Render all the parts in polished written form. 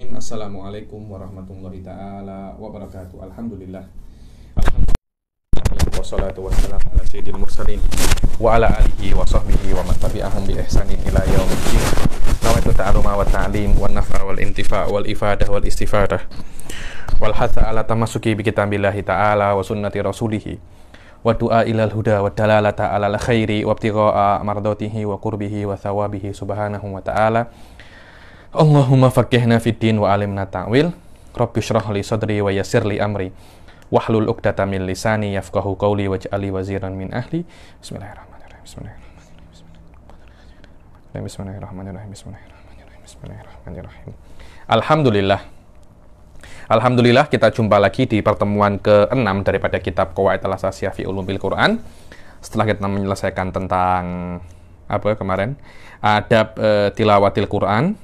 Assalamualaikum warahmatullahi ta'ala wabarakatuh. Alhamdulillah. Alhamdulillah. Wassalatu wassalamu ala sayyidil mursalin wa ala alihi wa sahbihi wa man tabi'ahum bi ihsanin ila yaumiddin. Nawaitu ta'aluma wa ta'lim wa nafa wal intifa wal ifadah wal istifadah wal hatha ala tamasuki bi kitabillahi ta'ala wa sunnati rasulihi wa du'a ilal huda wa dalalata ala al khairi wa ibtigha'a mardatihi wa qurbihi wa thawabihi subhanahu wa ta'ala. Allahumma faqihna fid din wa alimna ta'wil. Rabbi shrah li sadri wa yassir li amri wahlul 'uqdatam min lisani yafqahu qawli waj'alni waziran min ahli. Bismillahirrahmanirrahim. Bismillahirrahmanirrahim. Alhamdulillah kita jumpa lagi di pertemuan ke-6 daripada kitab Qawaid al-Asasiyah fi Ulumil Quran. Setelah kita menyelesaikan tentang kemarin? Adab tilawatil Quran.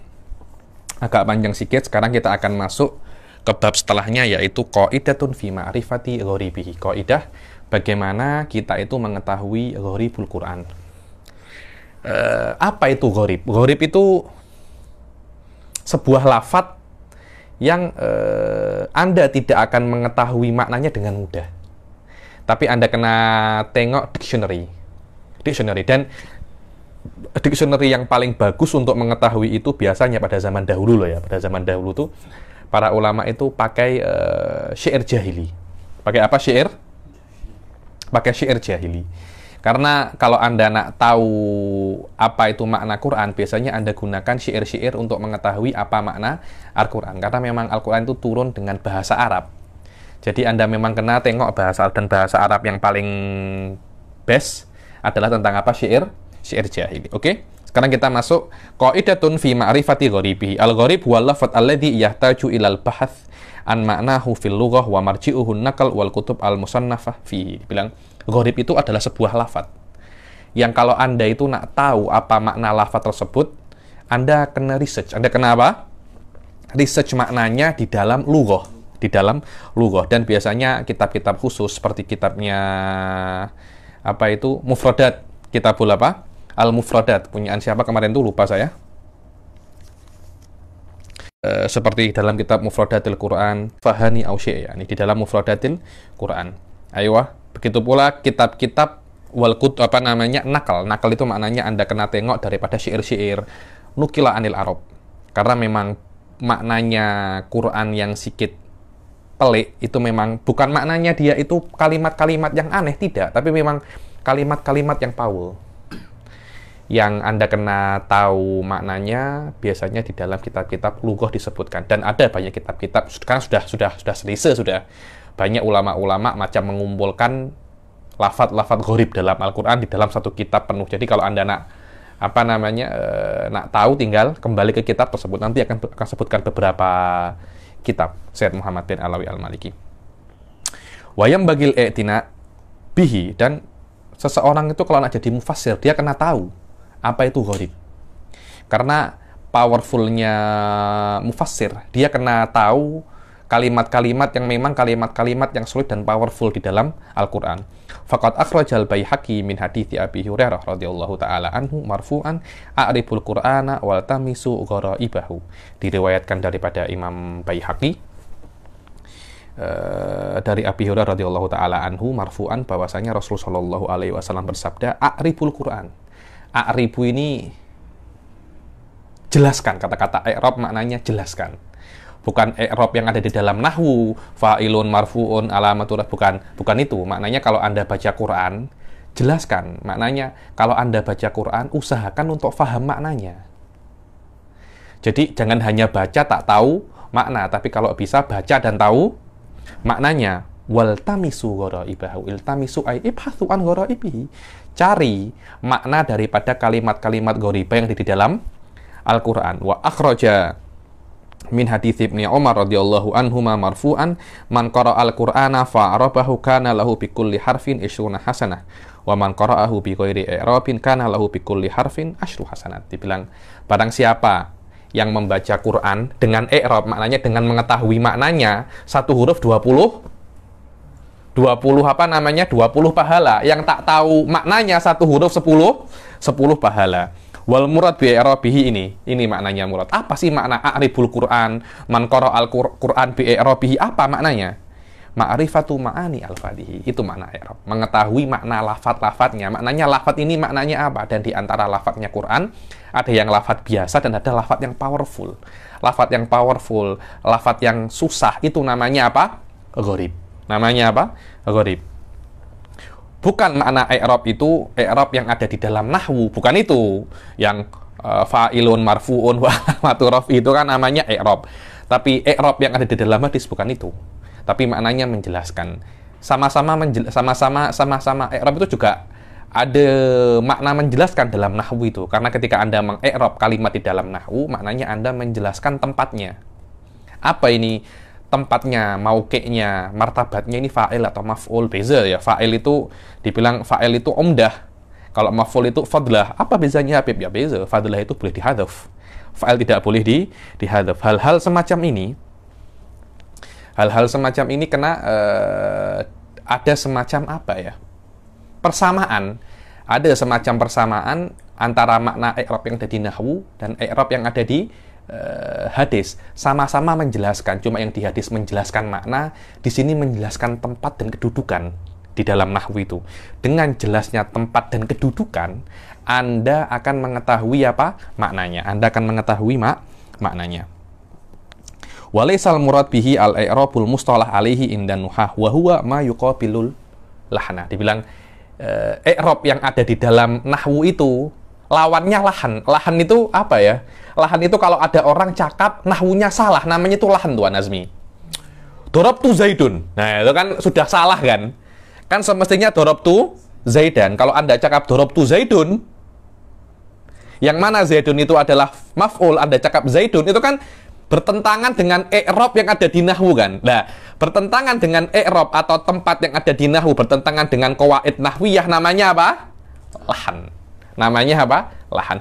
Agak panjang sedikit, sekarang kita akan masuk ke bab setelahnya, yaitu qaidatun fi ma'rifati ghoribihi. Qaidah bagaimana kita itu mengetahui ghoribul Quran. Apa itu ghorib? Ghorib itu sebuah lafadz yang Anda tidak akan mengetahui maknanya dengan mudah. Tapi Anda kena tengok dictionary. Dan dictionary yang paling bagus untuk mengetahui itu biasanya pada zaman dahulu loh ya. Pada zaman dahulu tuh para ulama itu pakai syair jahili. Pakai apa syair? Pakai syair jahili. Karena kalau Anda nak tahu apa itu makna Quran, biasanya Anda gunakan syair-syair untuk mengetahui apa makna Al-Quran. Karena memang Al-Quran itu turun dengan bahasa Arab. Jadi Anda memang kena tengok bahasa Arab, dan bahasa Arab yang paling best adalah tentang apa? Syair jahili. Oke? Sekarang kita masuk qaidatun fi ma'rifati ghoribihi. Al-gharib huwa lafadz alladhi yahtaju ilal bahath an ma'nahu fil lughah wa marji'uhu naqal wal kutub al-musannafah fihi. Bilang gharib itu adalah sebuah lafadz yang kalau Anda itu nak tahu apa makna lafadz tersebut, Anda kena research. Anda kena apa? Research maknanya di dalam lughah, dan biasanya kitab-kitab khusus seperti kitabnya Mufradat, kitabul Al-Mufradat, punyaan siapa kemarin tuh lupa saya. Seperti dalam kitab Mufradatil Quran, Fahani Ausyai, ya, ini di dalam Mufradatil Quran. Begitu pula kitab-kitab nakal. Nakal itu maknanya Anda kena tengok daripada syair-syair nukila anil Arab. Karena memang maknanya Quran yang sedikit pelik itu memang bukan maknanya dia itu kalimat-kalimat yang aneh, tidak, tapi memang kalimat-kalimat yang power. Yang Anda kena tahu maknanya biasanya di dalam kitab-kitab lughah disebutkan, dan ada banyak kitab-kitab sekarang sudah selesai, sudah banyak ulama-ulama macam mengumpulkan lafadz gharib dalam Al-Qur'an di dalam satu kitab penuh. Jadi kalau Anda nak tahu, tinggal kembali ke kitab tersebut, nanti akan sebutkan beberapa kitab Syed Muhammad bin Alawi Al-Maliki. Wayam bagil i'tina bihi, dan seseorang itu kalau nak jadi mufassir, dia kena tahu apa itu gharib. Karena powerfulnya mufassir, dia kena tahu kalimat-kalimat yang memang kalimat-kalimat yang sulit dan powerful di dalam Al-Quran. Faqad akhrajal Baihaqi min hadithi Abi Hurairah radhiyallahu ta'ala anhu marfu'an a'riful Qur'ana wal tamisu gharaibahu. Diriwayatkan daripada Imam Baihaqi dari Abi Hurairah radhiyallahu ta'ala anhu marfu'an, bahwasanya Rasulullah sallallahu alaihi wasallam bersabda, a'riful Quran. A'ribu ini jelaskan, kata-kata i'rab maknanya jelaskan. Bukan i'rab yang ada di dalam nahwu, fa'ilun marfu'un alamatur, bukan itu. Maknanya kalau Anda baca Quran, jelaskan. Maknanya kalau Anda baca Quran, usahakan untuk faham maknanya. Jadi jangan hanya baca tak tahu makna, tapi kalau bisa baca dan tahu maknanya. Wal tamisu gharaibahu, iltamisu ay ibhathu an gharaibihi. Cari makna daripada kalimat-kalimat gharibah yang ada di dalam Al-Qur'an. Wa akhraja min hadits Ibnu Umar radhiyallahu anhuma marfu'an, man qara'al Qur'ana fa'arabahu kana lahu bi kulli harfin 20 hasanah wa man qara'ahu bi ghairi i'rabin kana lahu bi kulli harfin 10 hasanat. Dibilang barang siapa yang membaca Quran dengan i'rab, maknanya dengan mengetahui maknanya, satu huruf 20 pahala. Yang tak tahu maknanya satu huruf 10 pahala. Wal murad bi i'rabihi ini maknanya murad. Apa sih makna a'ribul Quran, man qara'al Quran bi i'rabihi? Apa maknanya? Ma'rifatu ma'ani al-fadhihi. Itu makna i'rab. Mengetahui makna lafaz-lafaznya. Maknanya lafaz ini maknanya apa? Dan di antara lafaznya Quran ada yang lafaz biasa dan ada lafaz yang powerful. Lafaz yang powerful, lafaz yang susah itu namanya apa? Gharib. Namanya apa? Gharib. Bukan makna i'rab itu i'rab yang ada di dalam nahwu, bukan itu. Yang fa'ilun marfu'un wa alamatu raf'i itu kan namanya i'rab. Tapi i'rab yang ada di dalam hadis bukan itu. Tapi maknanya menjelaskan. Sama-sama i'rab itu juga ada makna menjelaskan dalam nahwu itu. Karena ketika Anda meng-i'rab kalimat di dalam nahwu, maknanya Anda menjelaskan tempatnya. Apa ini? Tempatnya, mauqi'nya, martabatnya ini fa'il atau maf'ul, beza ya. Fa'il itu dibilang fa'il itu umdah. Kalau maf'ul itu fadlah. Apa bezanya Habib? Ya beza. Fadlah itu boleh dihadzaf. Fa'il tidak boleh dihadzaf. Hal-hal semacam ini kena ada semacam apa ya? Persamaan. Ada semacam persamaan antara makna i'rab yang ada di nahwu dan i'rab yang ada di hadis. Sama-sama menjelaskan, cuma yang di hadis menjelaskan makna, di sini menjelaskan tempat dan kedudukan di dalam nahwu itu. Dengan jelasnya tempat dan kedudukan, Anda akan mengetahui apa maknanya. Anda akan mengetahui maknanya. Walaisal murad bihi al-i'rabul mustalah alaihi indan nuhah wa huwa ma yuqabilul lahna. Dibilang i'rab yang ada di dalam nahwu itu lawannya lahan. Lahan itu apa ya? Lahan itu kalau ada orang cakap nahwunya salah, namanya itu lahan, Tuan Azmi. Dorobtu Zaidun. Nah, itu kan sudah salah kan? Kan semestinya dorobtu Zaidan. Kalau Anda cakap dorobtu Zaidun, yang mana Zaidun itu adalah maf'ul, Anda cakap Zaidun, itu kan bertentangan dengan i'rab yang ada di nahwu kan? Nah, bertentangan dengan i'rab atau tempat yang ada di nahwu, bertentangan dengan qawaid nahwiyah, namanya apa? Lahan. Namanya apa? Lahan.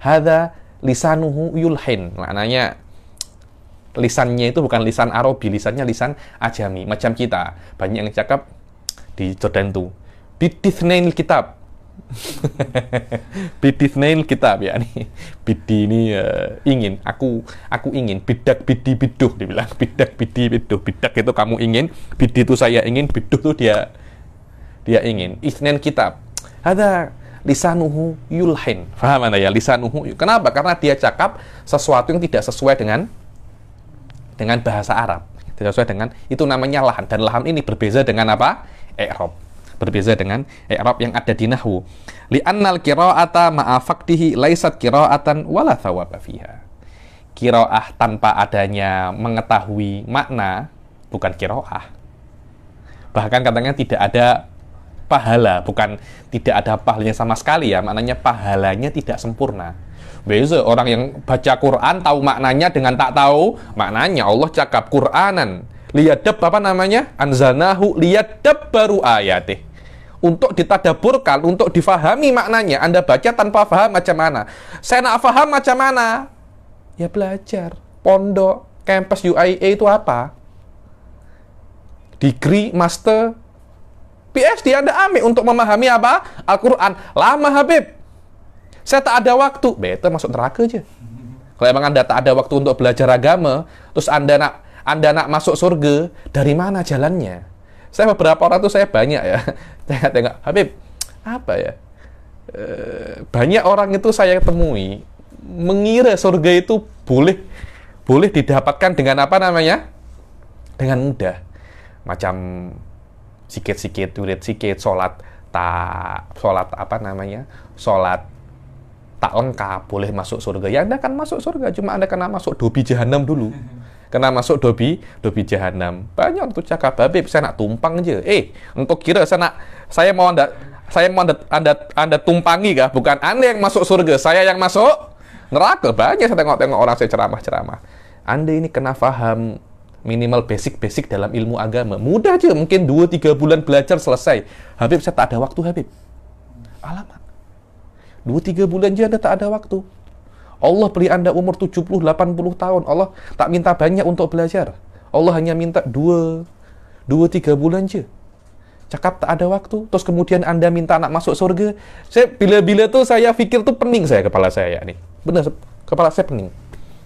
Hadza lisanuhu yulhin. Maknanya lisannya itu bukan lisan Arabi, lisannya lisan Ajami. Macam kita, banyak yang cakap di Jordan tuh bidithnail kitab. Bidithnail kitab ya nih. Bidi ini ingin, aku ingin, bidak bidi biduh dibilang. Bidak bidi biduh. Bidak itu kamu ingin, bidi itu saya ingin, biduh itu dia ingin. Ithnail kitab. Ada lisanuhu yulhin. Paham Anda ya? Lisanuhu. Kenapa? Karena dia cakap sesuatu yang tidak sesuai dengan bahasa Arab. Tidak sesuai dengan, itu namanya lahan. Dan lahan ini berbeza dengan apa? I'rab. Berbeza dengan i'rab yang ada di nahwu. Li'annal qira'ata ma'a faqdihi laisat qira'atan wala thawaba fiha. Qira'ah tanpa adanya mengetahui makna bukan qira'ah. Bahkan katanya tidak ada pahala, bukan tidak ada pahalanya sama sekali ya, maknanya pahalanya tidak sempurna. Beza orang yang baca Quran tahu maknanya dengan tak tahu maknanya. Allah cakap Quranan liyadab apa namanya? Anzalnahu liyadabbaru ayatih. Untuk ditadaburkan, untuk difahami maknanya. Anda baca tanpa paham macam mana? Saya nak paham macam mana? Ya belajar. Pondok, kampus UIA itu apa? Degree, master, PhD Anda ambil untuk memahami apa? Al-Quran. Lama Habib. Saya tak ada waktu. Beta masuk neraka aja. Kalau emang Anda tak ada waktu untuk belajar agama, terus Anda nak masuk surga, dari mana jalannya? Saya beberapa orang tuh saya banyak ya. Tengok, Habib, apa ya? Banyak orang itu saya temui mengira surga itu boleh didapatkan dengan apa namanya? Dengan mudah. Macam sikit-sikit, wirid sikit, sholat apa namanya? Sholat tak lengkap, boleh masuk surga. Ya Anda akan masuk surga, cuma Anda kena masuk dobi jahanam dulu. Kena masuk dobi jahanam. Banyak orang tuh cakap, Habib, saya nak tumpang aja. Untuk kira saya mau Anda tumpangi kah? Bukan Anda yang masuk surga, saya yang masuk neraka. Banyak saya tengok orang saya ceramah. Anda ini kena faham minimal basic dalam ilmu agama. Mudah aja, mungkin 2-3 bulan belajar selesai. Habib, saya tak ada waktu, Habib. Alamak. 2-3 bulan aja Anda tak ada waktu. Allah beri Anda umur 70-80 tahun. Allah tak minta banyak untuk belajar. Allah hanya minta 2-3 bulan aja. cakap tak ada waktu, terus kemudian Anda minta anak masuk surga. Bila-bila tuh saya pikir tuh pening kepala saya nih. Benar, kepala saya pening.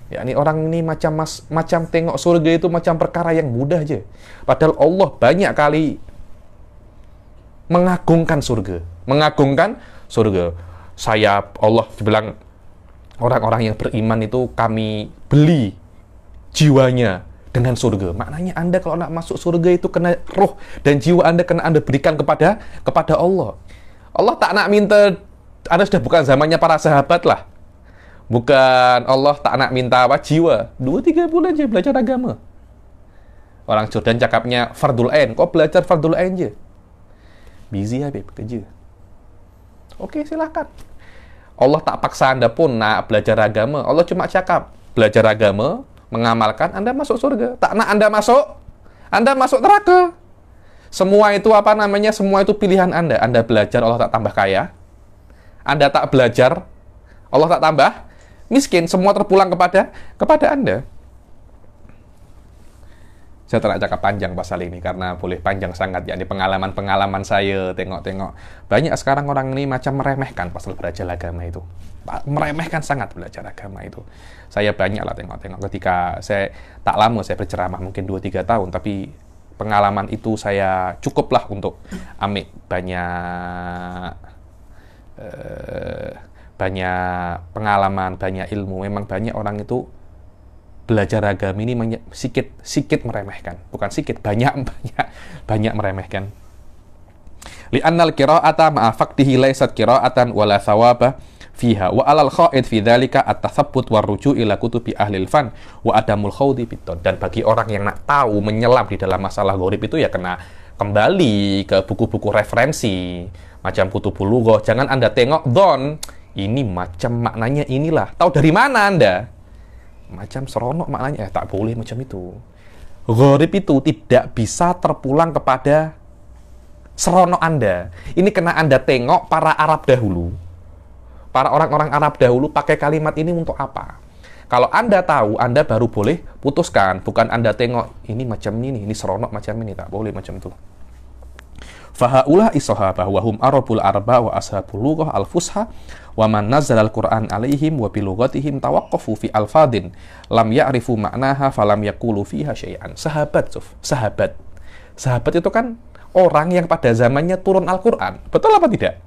Ya, ini orang ini macam tengok surga itu macam perkara yang mudah aja. Padahal Allah banyak kali mengagungkan surga. Allah bilang orang-orang yang beriman itu kami beli jiwanya dengan surga. Maknanya Anda kalau nak masuk surga itu kena roh dan jiwa Anda kena Anda berikan kepada Allah. Allah tak nak minta, Anda sudah bukan zamannya para sahabat lah. Bukan Allah tak nak minta jiwa. 2-3 bulan aja belajar agama. Orang Jordan cakapnya fardul ain. Kok belajar fardul ain aja? Busy Habib, kerja. Oke, silahkan. Allah tak paksa Anda pun nak belajar agama. Allah cuma cakap, belajar agama, mengamalkan, Anda masuk surga. Tak nak Anda masuk neraka. Semua itu semua itu pilihan Anda. Anda belajar, Allah tak tambah kaya. Anda tak belajar, Allah tak tambah miskin. Semua terpulang kepada Anda. Saya tak nak cakap panjang pasal ini, karena boleh panjang sangat. Yakni pengalaman-pengalaman saya, tengok-tengok. Banyak sekarang orang ini macam meremehkan pasal belajar agama itu. Meremehkan sangat belajar agama itu. Saya banyak lah tengok-tengok ketika saya tak lama saya berceramah, mungkin 2-3 tahun, tapi pengalaman itu saya cukuplah untuk ambil banyak pengalaman, banyak ilmu. Memang banyak orang itu belajar agama ini sikit meremehkan. Bukan sikit, banyak meremehkan. Li'annal qira'ata ma'a faqtihi laysat qira'atan wala thawaba fiha wa alal kha'id fi dzalika at-tathabbut war ruju' ila kutubi ahlil fan wa adamul khawdi bidon. Dan bagi orang yang nak tahu menyelam di dalam masalah gharib itu ya kena kembali ke buku-buku referensi macam Kutubul Lughah. Jangan Anda tengok don ini macam maknanya inilah. Tahu dari mana Anda? Macam seronok maknanya. Tak boleh macam itu. Gharib itu tidak bisa terpulang kepada seronok Anda. Ini kena Anda tengok para Arab dahulu. Para orang-orang Arab dahulu pakai kalimat ini untuk apa? Kalau Anda tahu, Anda baru boleh putuskan. Bukan Anda tengok, ini macam ini seronok macam ini. Tak boleh macam itu. Fahaula issahabah wa hum arabul arba wa ashabul lughah al-fusha wa man nazzala al-Qur'an alaihim wa bilughatihim tawaqqafu fi alfadin lam ya'rifu ma'naha falam yaqulu fiha syai'an. Sahabat itu kan orang yang pada zamannya turun Al-Qur'an. Betul apa tidak?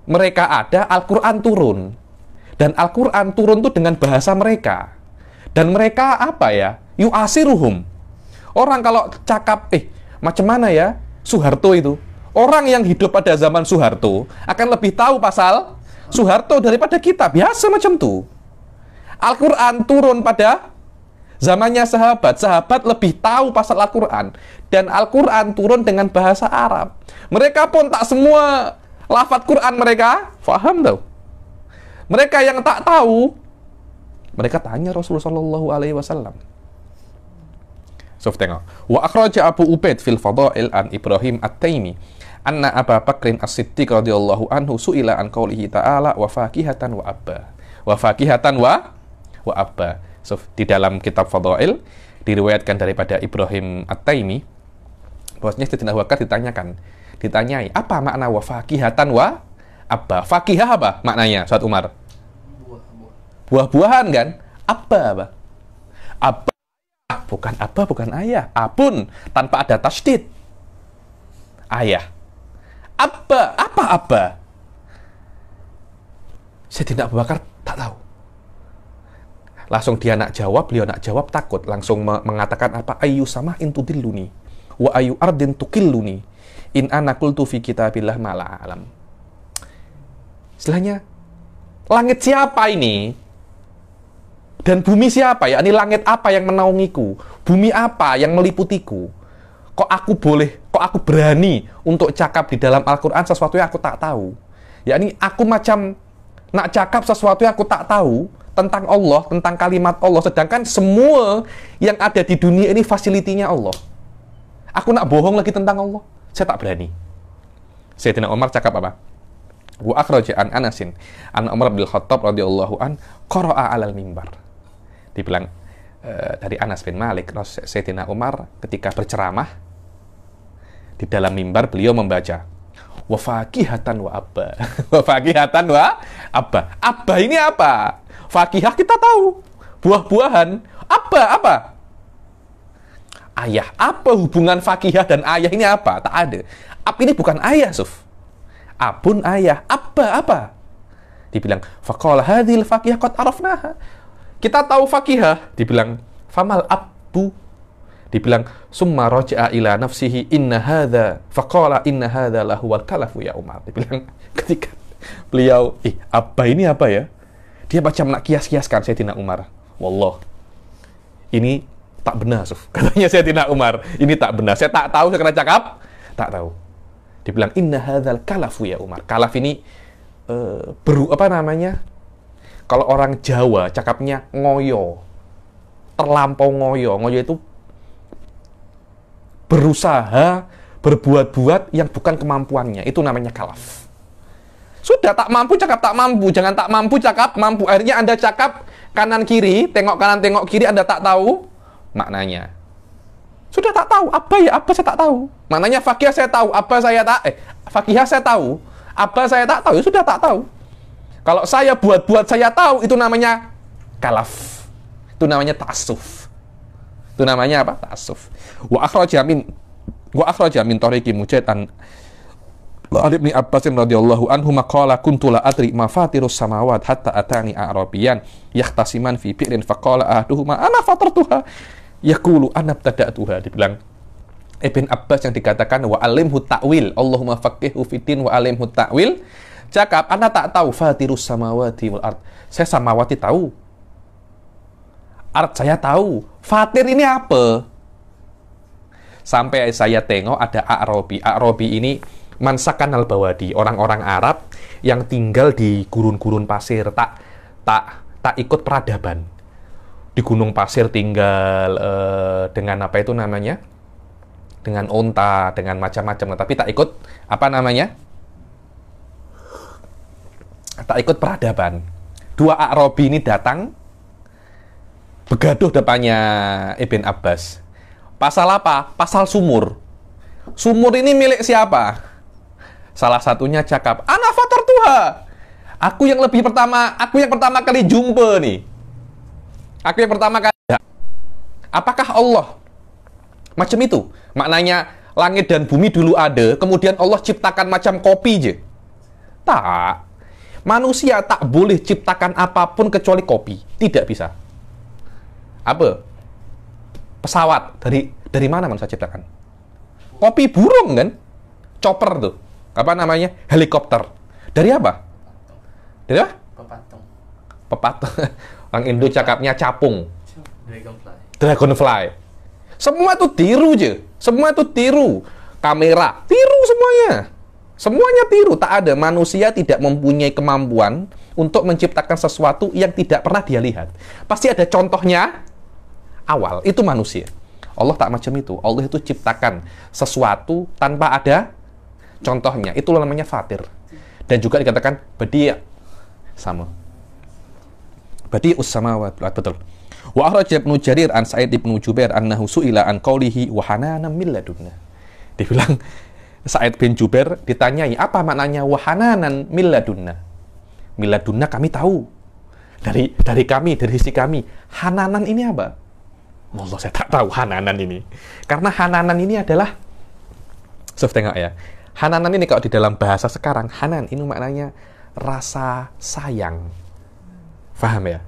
Mereka ada, Al-Qur'an turun. Dan Al-Qur'an turun itu dengan bahasa mereka. Dan mereka yu'asiruhum. Orang kalau cakap, macam mana ya Soeharto itu? Orang yang hidup pada zaman Soeharto akan lebih tahu pasal Soeharto daripada kita. Biasa macam itu. Al-Qur'an turun pada zamannya sahabat. Sahabat lebih tahu pasal Al-Qur'an. Dan Al-Qur'an turun dengan bahasa Arab. Mereka pun tak semua lafaz Quran mereka faham tau. Mereka yang tak tahu, mereka tanya Rasulullah sallallahu alaihi wasallam. So, tengok. Wa akhraja Abu Ubaid fil Fadail an Ibrahim At-Taimi anna Abu Bakrin As-Siddiq radhiyallahu anhu su'ila an qaulihi ta'ala wa fakihatan wa abba. Wa fakihatan wa abba. So, di dalam kitab Fadail diriwayatkan daripada Ibrahim At-Taimi bahwasanya Sayyidina Abu Bakar ditanyai, apa makna wa fakihatan wa abba? Fakihah apa maknanya, Ustaz Umar? Buah-buahan kan? Abba. Bukan ayah. Abun tanpa ada tasydid. Ayah. Apa? Sayyidina Abu Bakar tak tahu. Langsung beliau nak jawab takut. Langsung mengatakan apa? Ayyu sama'in tudilluni wa ayyu ardin tukilluni in ana qultu fi kitabillah ma la alam. Istilahnya, langit siapa ini? Dan bumi siapa? Ya, ini langit apa yang menaungiku? Bumi apa yang meliputiku? Kok aku berani untuk cakap di dalam Al-Quran sesuatu yang aku tak tahu? Ya, ini aku macam nak cakap sesuatu yang aku tak tahu tentang Allah, tentang kalimat Allah. Sedangkan semua yang ada di dunia ini fasilitinya Allah. Aku nak bohong lagi tentang Allah? Saya tak berani. Sayyidina Umar cakap apa? Wa akhraja an Anasin an Umar bin Khattab radhiyallahu an qara'a 'alal mimbar. Dibilang dari Anas bin Malik, Sayyidina Umar ketika berceramah Di dalam mimbar beliau membaca, wa fakihatan wa abba. Wa fakihatan wa abba. Abba ini apa? Fakihah kita tahu, buah-buahan. Abba apa? Ayah. Apa hubungan fakihah dan ayah ini apa? Tak ada. Ab ini bukan ayah, Suf. Abun ayah. Abba apa? Dibilang, faqala hadhil fakihah qad arafnaha. Kita tahu fakihah. Dibilang, famal abbu. Dibilang, summa raja'a ila nafsihi inna hadha. Faqala inna hadha lahuwal kalafu ya Umar. Dibilang, ketika beliau, abba ini apa ya? Dia macam nak kias-kiaskan Sayyidina Umar. Wallah, ini tak benar, Suf. Katanya Sayyidina Umar, ini tak benar. Saya tak tahu, saya kena cakap, tak tahu. Dibilang, inna hadzal kalafu ya Umar. Kalaf ini, apa namanya? Kalau orang Jawa, cakapnya ngoyo. Terlampau ngoyo. Ngoyo itu berusaha, berbuat-buat yang bukan kemampuannya. Itu namanya kalaf. Sudah tak mampu, cakap tak mampu. Jangan tak mampu, cakap mampu. Akhirnya Anda cakap kanan kiri, tengok kanan, tengok kiri, Anda tak tahu maknanya. Sudah tak tahu, apa ya? Apa saya tak tahu. Maknanya fakihah saya tahu, apa saya tak fakihah saya tahu, apa saya tak tahu, sudah tak tahu. Kalau saya buat-buat saya tahu, itu namanya kalaf. Itu namanya ta'assuf. Itu namanya apa? Ta'assuf. Wa akhraja min tariqi Mujahid an Ibn Abbas radhiyallahu anhu maqala kuntu la adri mafatirus samawat hatta atani a'rabiyan yahtasiman fi bi'rin faqala ahaduhuma ana fatartuha yaqulu ana ibtada'tuha. Dibilang Ibn Abbas yang dikatakan wa alimhu ta'wil, Allahumma faqihhu fiddin wa alimhu ta'wil, cakap ana tak tahu fatirus samawati wal ard. Saya samawati tahu, ard saya tahu, fatir ini apa? Sampai saya tengok ada A'rabi. A'rabi ini mansakan al-bawadi, orang-orang Arab yang tinggal di gurun-gurun pasir, tak ikut peradaban. Di gunung pasir tinggal dengan apa itu namanya? Dengan onta, dengan macam-macam, tapi tak ikut apa namanya? Tak ikut peradaban. Dua A'rabi ini datang begaduh depannya Ibn Abbas. Pasal apa? Pasal sumur. Sumur ini milik siapa? Salah satunya cakap, ana fatartuha. Aku yang pertama kali jumpa nih. Aku yang pertama kali. Apakah Allah macam itu? Maknanya langit dan bumi dulu ada, kemudian Allah ciptakan macam kopi je. Tak. Manusia tak boleh ciptakan apapun kecuali kopi. Tidak bisa. Apa? Pesawat. Dari mana manusia ciptakan? Kopi burung kan? Chopper tuh. Apa namanya? Helikopter. Dari apa? Dari apa? Pepatung. Pepatung. Orang Indo cakapnya capung. Dragonfly. Semua tuh tiru je. Semua tuh tiru. Kamera. Tiru semuanya. Semuanya tiru. Tak ada. Manusia tidak mempunyai kemampuan untuk menciptakan sesuatu yang tidak pernah dia lihat. Pasti ada contohnya awal. Itu manusia. Allah tak macam itu. Allah itu ciptakan sesuatu tanpa ada contohnya. Itu namanya fatir. Dan juga dikatakan badi' sama. Badi'us samawat. Betul. Wa akhraja Ibnu Jarir an Sa'id Ibnu Jubair annahu su'ila an qawlihi wa hananan min ladunna. Dibilang Sa'id bin Jubair ditanyai apa maknanya wa hananan min ladunna. Min ladunna kami tahu. Dari kami, dari sisi kami. Hananan ini apa? Allah, saya tak tahu hananan ini. Karena hananan ini adalah, Sof tengok ya. Hananan ini kalau di dalam bahasa sekarang, hanan ini maknanya rasa sayang. Faham ya?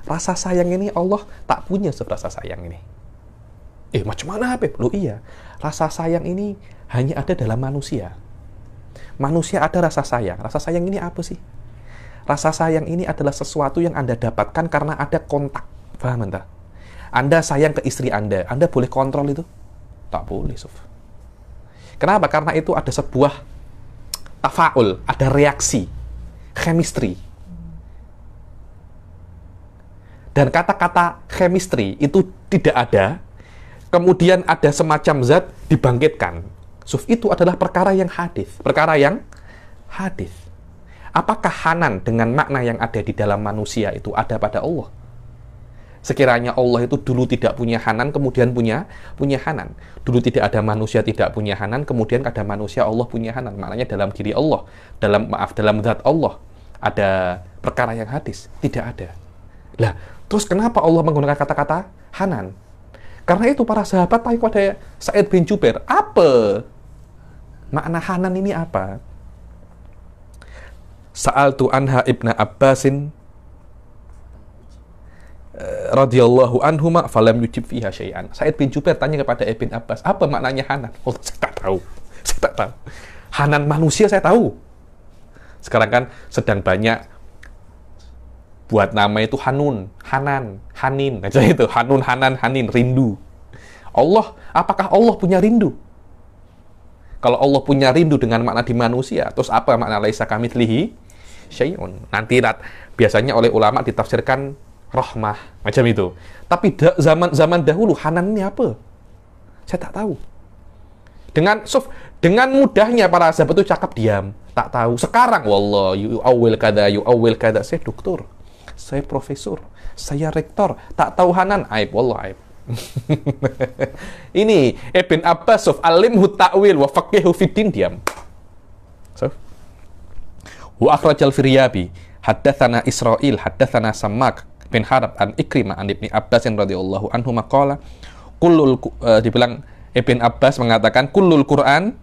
Rasa sayang ini Allah tak punya rasa sayang ini. Macam mana Habib? Loh iya. Rasa sayang ini hanya ada dalam manusia. Manusia ada rasa sayang. Rasa sayang ini apa sih? Rasa sayang ini adalah sesuatu yang Anda dapatkan karena ada kontak. Faham entah? Anda sayang ke istri Anda boleh kontrol itu? Tak boleh, Sof. Kenapa? Karena itu ada sebuah tafaul, ada reaksi, chemistry. Dan kata-kata chemistry itu tidak ada, kemudian ada semacam zat dibangkitkan. Sof, itu adalah perkara yang hadis. Perkara yang hadis. Apakah hanan dengan makna yang ada di dalam manusia itu ada pada Allah? Sekiranya Allah itu dulu tidak punya Hanan, kemudian punya Hanan. Dulu tidak ada manusia tidak punya Hanan, kemudian ada manusia Allah punya Hanan. Maknanya dalam diri Allah, dalam zat Allah ada perkara yang hadis. Tidak ada. Lah, terus kenapa Allah menggunakan kata-kata Hanan? Karena itu para sahabat tanya kepada Sa'id bin Jubair, apa makna Hanan ini apa? Sa'altu anha ibna Abbasin radhiyallahu anhuma falam yujib fiha syai'an. Sa'id bin Jubair tanya kepada Ibn Abbas, apa maknanya Hanan? Oh, saya tak tahu. Saya tak tahu. Hanan manusia saya tahu. Sekarang kan sedang banyak buat nama itu Hanun, Hanan, Hanin. Aja itu Hanun, Hanan, Hanin, rindu. Allah, apakah Allah punya rindu? Kalau Allah punya rindu dengan makna di manusia, terus apa makna laisa kamitslihi syai'un? Nanti biasanya oleh ulama ditafsirkan rahmah, macam itu. Tapi zaman dahulu Hanan ini apa? Saya tak tahu. Dengan mudahnya para sahabat itu cakap diam, tak tahu. Sekarang wallah you awil kada, saya doktor, saya profesor, saya rektor, tak tahu Hanan, aib, wallah aib. Ini Ibn Abbas alimhu ta'wil wa faqihu fiddin, diam. Wa akhrajal Firyabi haddatsana Israil haddatsana Sammak bin Harab an Ikrimah an Ibni Abbas radhiyallahu anhu maqala dibilang Ibn Abbas mengatakan kullul Quran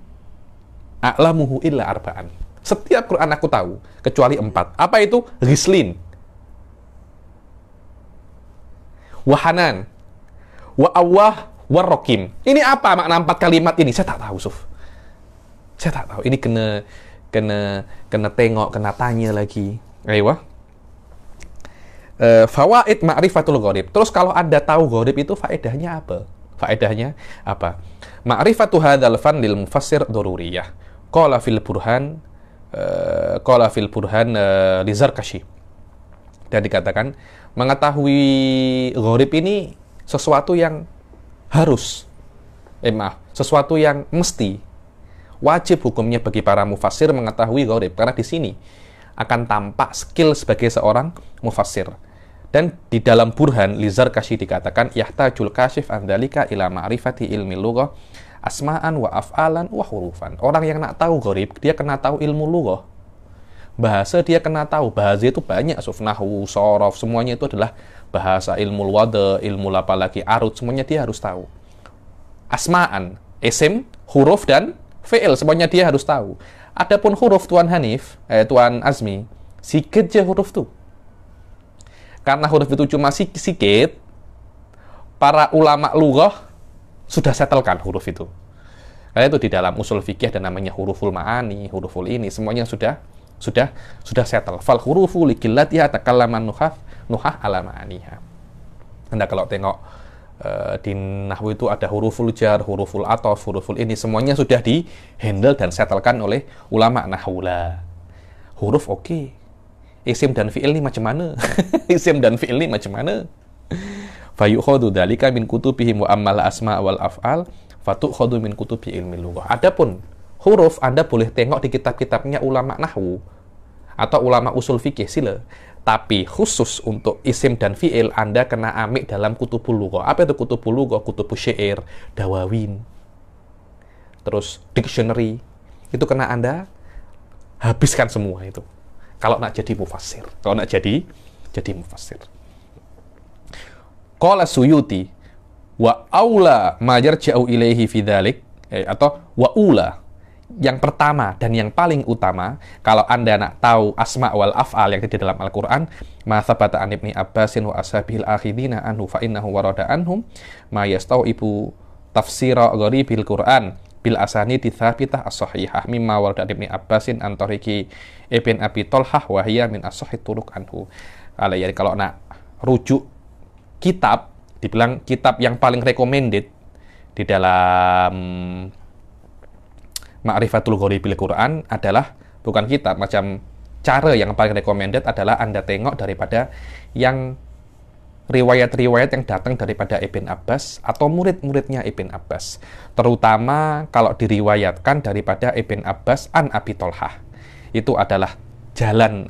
a'lamuhu illa arba'an. Setiap Quran aku tahu kecuali 4. Apa itu? Ghislin, wa Hanan, wa Awwah, wa Rokim. Ini apa makna 4 kalimat ini? Saya tak tahu, Suf. Saya tak tahu. Ini kena tengok, kena tanya lagi. Ayo. Fawaid ma'rifatul gharib. Terus kalau Anda tahu gharib itu faedahnya apa? Faedahnya apa? Ma'rifatu hadzal fan lil mufassir daruriyah. Qala fil burhan li Zarkashi. Dan dikatakan mengetahui gharib ini sesuatu yang harus sesuatu yang mesti wajib hukumnya bagi para mufassir mengetahui gharib, karena di sini akan tampak skill sebagai seorang mufassir. Dan di dalam burhan li Zarkashi dikatakan yahtajul kasyif andalika ila ma'rifati ilmi lughah asma'an wa af'alan wa hurufan. Orang yang nak tahu gharib, dia kena tahu ilmu lughah. Bahasa dia kena tahu. Bahasa itu banyak, nahwu, shorof, semuanya itu adalah bahasa. Ilmu wada, ilmu apalagi arut, semuanya dia harus tahu. Asma'an, isim, huruf dan fi'il, semuanya dia harus tahu. Adapun huruf Tuan Tuan Azmi, sikit je huruf tuh. Karena huruf itu cuma sikit, para ulama lughah sudah setelkan huruf itu. Karena itu di dalam usul fikih ada namanya huruful ma'ani, huruful ini, semuanya sudah settle. Fal hurufu likillatiha takallaman nuhah ala ma'aniha. Anda kalau tengok di nahwu itu ada huruful jar, huruful ataf, huruful ini, semuanya sudah di handle dan setelkan oleh ulama nahwula. Huruf oke. Isim dan fi'il ini macam mana? Isim dan fi'il ini macam mana? Fayukhadu dzalika min kutubihim wa ammal asma wal af'al fatukhadu min kutubi ilmi lughah. Adapun huruf Anda boleh tengok di kitab-kitabnya ulama nahwu atau ulama usul fikih, sila. Tapi khusus untuk isim dan fi'il Anda kena ambil dalam kutubul lughah. Apa itu kutubul lughah? Kutubul syair, dawawin, terus dictionary. Itu kena Anda habiskan semua itu. Kalau nak jadi mufassir. Kalau nak jadi mufassir. Qala Suyuti wa aula ma yarja'u ilaihi fi dzalik, atau wa ula, yang pertama dan yang paling utama kalau Anda nak tahu asma wal af'al yang di dalam Al-Qur'an, ma thabata an Ibni Abbasin wa ashabil akhidina anhu fa innahu warada anhum ma yastau'ibu tafsira gharibil Qur'an bil asanidi tsabitah as-sahihah mimma warada Ibni Abbasin an tariqi Ibn Abi Thalhah wa hiya min as-sahih turuq anhu. Kalau nak rujuk kitab, dibilang kitab yang paling recommended di dalam Ma'rifatul Gharibil Quran adalah bukan kitab, macam cara yang paling recommended adalah Anda tengok daripada yang riwayat-riwayat yang datang daripada Ibn Abbas atau murid-muridnya Ibn Abbas. Terutama kalau diriwayatkan daripada Ibn Abbas an Abi Thalhah. Itu adalah jalan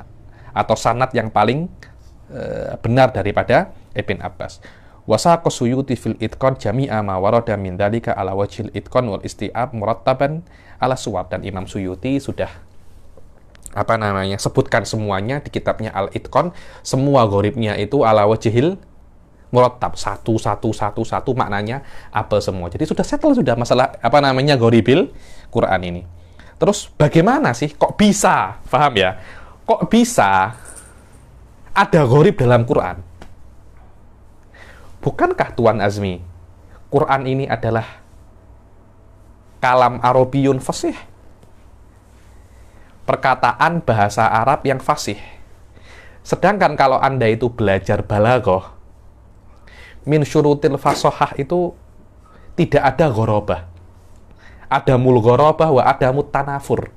atau sanad yang paling benar daripada Ibn Abbas. Wasaqa Suyuti fil itqan jami'a ma warada min dzalika ala wajhil itqan wal isti'ab murattaban ala suwar. Dan Imam Suyuti sudah sebutkan semuanya di kitabnya Al-Itqan, semua gharibnya itu ala wajhil murattab, satu maknanya apa semua. Jadi sudah settle sudah masalah gharibil Quran ini. Terus bagaimana sih kok bisa? Paham ya? Kok bisa ada gharib dalam Quran? Bukankah Tuan Azmi, Quran ini adalah kalam Arabiyun fasih? Perkataan bahasa Arab yang fasih. Sedangkan kalau Anda itu belajar balaghah, min syurutil fasohah itu tidak ada ghorobah. Ada mulghorobah wa ada mutanafur.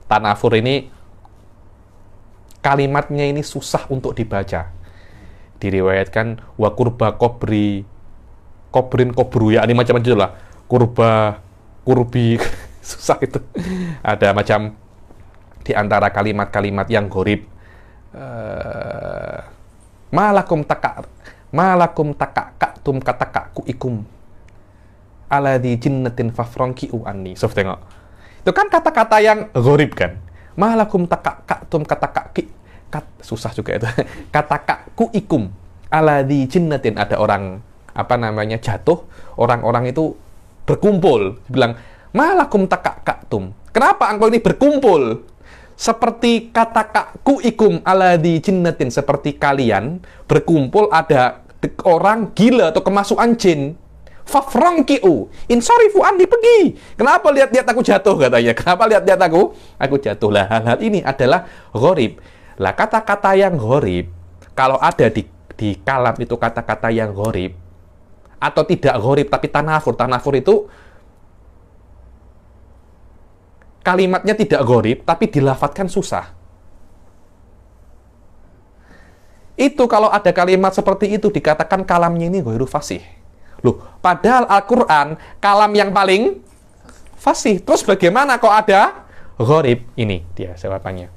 Tanafur ini kalimatnya ini susah untuk dibaca. Diriwayatkan wa kurba kobrin kobru, ya ini macam-macam lah. Kurba, kurbi, susah itu. Ada macam di antara kalimat-kalimat yang gharib. Malakum takaktum katakaku ikum aladhi jinnatin fafronki'u anni. So, tengok. Itu kan kata-kata yang gharib kan. Malakum takaktum katakaki. Susah juga itu. Katakaku ikum aladhi jinnatin. Ada orang, jatuh. Orang-orang itu berkumpul. Bilang, malakum takaktum. Kenapa engkau ini berkumpul? Seperti katakaku ikum aladhi jinnatin. Seperti kalian berkumpul ada orang gila atau kemasukan jin. Fafrongki'u insarifu anni, pergi. Kenapa lihat-lihat aku jatuh katanya? Kenapa lihat-lihat aku jatuh? Lah, hal-hal ini adalah gharib. Lah, kata-kata yang gharib kalau ada di kalam itu kata-kata yang gharib atau tidak gharib tapi tanafur itu kalimatnya tidak gharib tapi dilafatkan susah. Itu kalau ada kalimat seperti itu dikatakan kalamnya ini ghairu fasih. Loh, padahal Al-Quran kalam yang paling fasih. Terus bagaimana kok ada gharib? Ini dia jawabannya.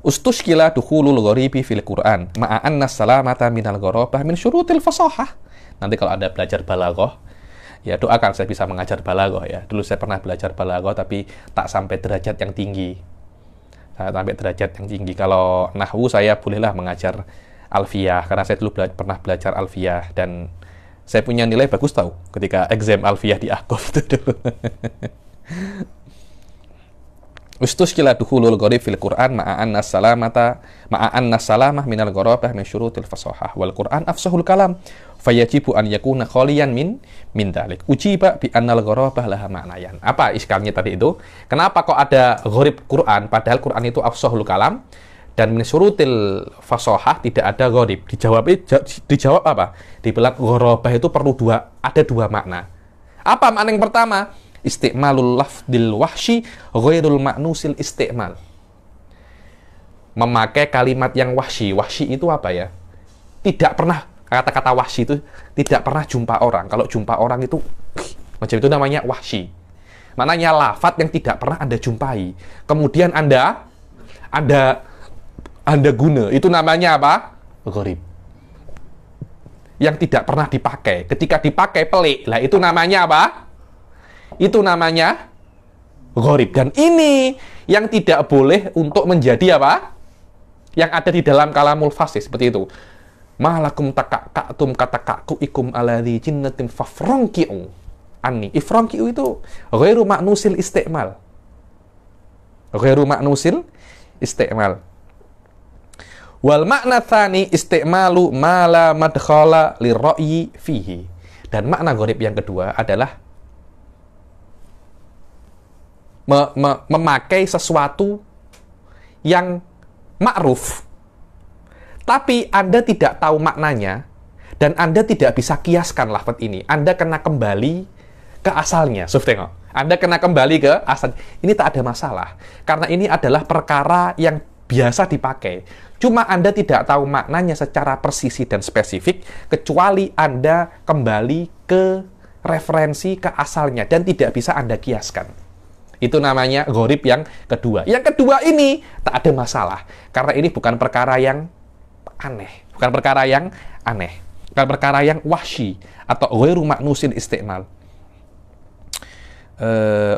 Ustushkila dukhulul gharibi fil Quran ma'anna salamata minal gharabah min syurutil fasahah. Nanti kalau ada belajar balaghah, ya doakan saya bisa mengajar balaghah ya. Dulu saya pernah belajar balaghah tapi tak sampai derajat yang tinggi. Kalau nahwu saya bolehlah mengajar alfiyah karena saya dulu pernah belajar alfiyah dan saya punya nilai bagus tahu ketika exam alfiyah di Akhof itu. Ustushkila dukhulul gharib fil Quran ma'anna salamah minal gharabah min syurutil fasahah wal Quran afsahul kalam fayajibu an yakuna khaliyan min dalik. Ujiba bi annal gharabah laha ma'nayan. Apa iskalnya tadi itu? Kenapa kok ada gharib Quran padahal Quran itu afsahul kalam dan min syurutil fasahah tidak ada gharib? Dijawab apa? Dibilang gharabah itu perlu ada dua makna. Apa makna yang pertama? Isti'malul lafdil wahsyi ghairul ma'nusil isti'mal. Memakai kalimat yang wahsyi. Wahsyi itu apa ya? Tidak pernah, kata-kata wahsyi itu tidak pernah jumpa orang. Kalau jumpa orang itu macam itu namanya wahsyi. Maknanya lafaz yang tidak pernah Anda jumpai. Kemudian Anda guna. Itu namanya apa? Gharib. Yang tidak pernah dipakai. Ketika dipakai pelik. Lah itu namanya apa? Itu namanya gharib. Dan ini yang tidak boleh untuk menjadi apa? Yang ada di dalam kalamul fasih seperti itu. Malakum takaktum katakaku ikum aladhi jinnatin fafrongki'u anni. Ifrongki'u itu ghairu ma'nusil isti'mal. Ghairu ma'nusil isti'mal. Wal makna tsani isti'malu ma la madkhala lirra'yi fihi. Dan makna gharib yang kedua adalah memakai sesuatu yang ma'ruf tapi Anda tidak tahu maknanya dan Anda tidak bisa kiaskan lafaz ini. Anda kena kembali ke asalnya. So, tengok. Anda kena kembali ke asal. Ini tak ada masalah karena ini adalah perkara yang biasa dipakai. Cuma Anda tidak tahu maknanya secara presisi dan spesifik kecuali Anda kembali ke referensi ke asalnya dan tidak bisa Anda kiaskan. Itu namanya gharib yang kedua. Yang kedua ini tak ada masalah karena ini bukan perkara yang aneh, bukan perkara yang aneh, bukan perkara yang wahsyi atau ghairu ma'nusil istimal.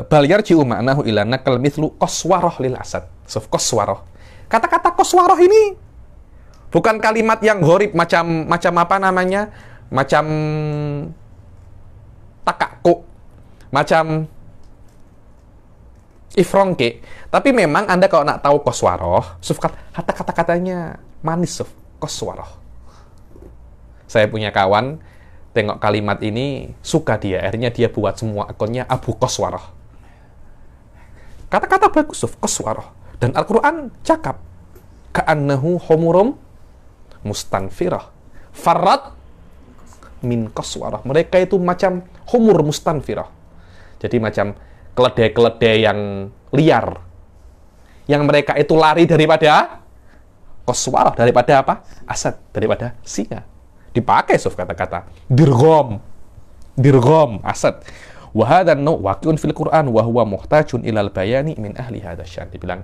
Bal yarji'u ma'nahu ila naqal mithlu qaswarah lil asad. Qaswarah. Kata-kata qaswarah ini bukan kalimat yang gharib macam apa namanya? Macam takakku, macam ifrongke. Tapi memang Anda kalau nak tahu qaswarah, kata-katanya manis, qaswarah. Saya punya kawan tengok kalimat ini, suka dia. Akhirnya dia buat semua akunnya Abu Qaswarah. Kata-kata bagus, Qaswarah. Dan Al-Quran cakap, Ka'annahu homurum mustanfirah. Farrat min Qaswarah. Mereka itu macam humur mustanfirah. Jadi macam keledai-keledai yang liar. Yang mereka itu lari daripada Qaswarah. Daripada apa? Asad. Daripada singa. Dipakai kata-kata dirgham asad wa hadha an-naw' waqi'un fil Qur'an wa huwa muhtajun ilal bayani min ahli hadha syan. Dibilang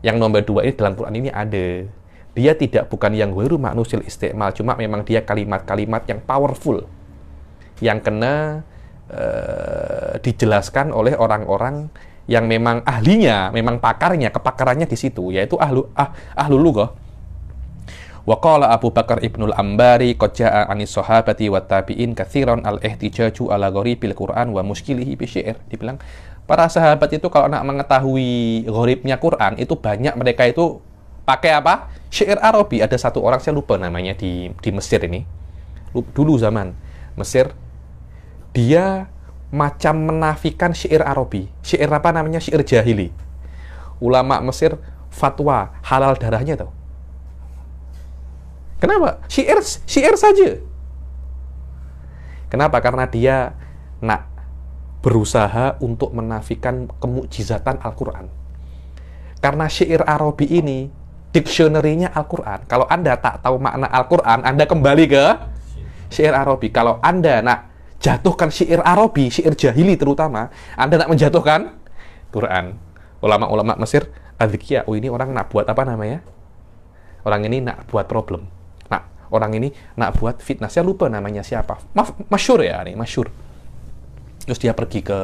yang nomor 2 ini dalam Quran ini ada, dia bukan yang ghairu ma'nusil istimal, cuma memang dia kalimat-kalimat yang powerful yang kena dijelaskan oleh orang-orang yang memang ahlinya, memang pakarnya, kepakarannya di situ, yaitu ahlul lughah. Wa qala Abu Bakar Ibnul Ambari qad jaa'a 'anis sahabati wat tabi'in katsiran al-ihtijaju ala gharibil Qur'an wa muskilihi bi syair. Dibilang para sahabat itu kalau nak mengetahui gharibnya Quran itu banyak mereka itu pakai apa? Syair Arabi. Ada satu orang, saya lupa namanya, di Mesir ini. Dulu zaman Mesir, dia macam menafikan syair Arabi. Syair apa namanya? Syair jahili. Ulama Mesir fatwa halal darahnya tuh. Kenapa? Syair saja. Kenapa? Karena dia nak berusaha untuk menafikan kemukjizatan Al-Quran. Karena syair Arabi ini, dictionary-nya Al-Quran. Kalau Anda tak tahu makna Al-Quran, Anda kembali ke syair Arabi. Kalau Anda nak jatuhkan syair Arabi, syair jahili terutama, Anda nak menjatuhkan Quran. Ulama-ulama Mesir, adhikia, ini orang nak buat apa namanya? Orang ini nak buat problem. Orang ini nak buat fitnah. Saya lupa namanya siapa. Masyhur ya, nih, masyhur. Terus dia pergi ke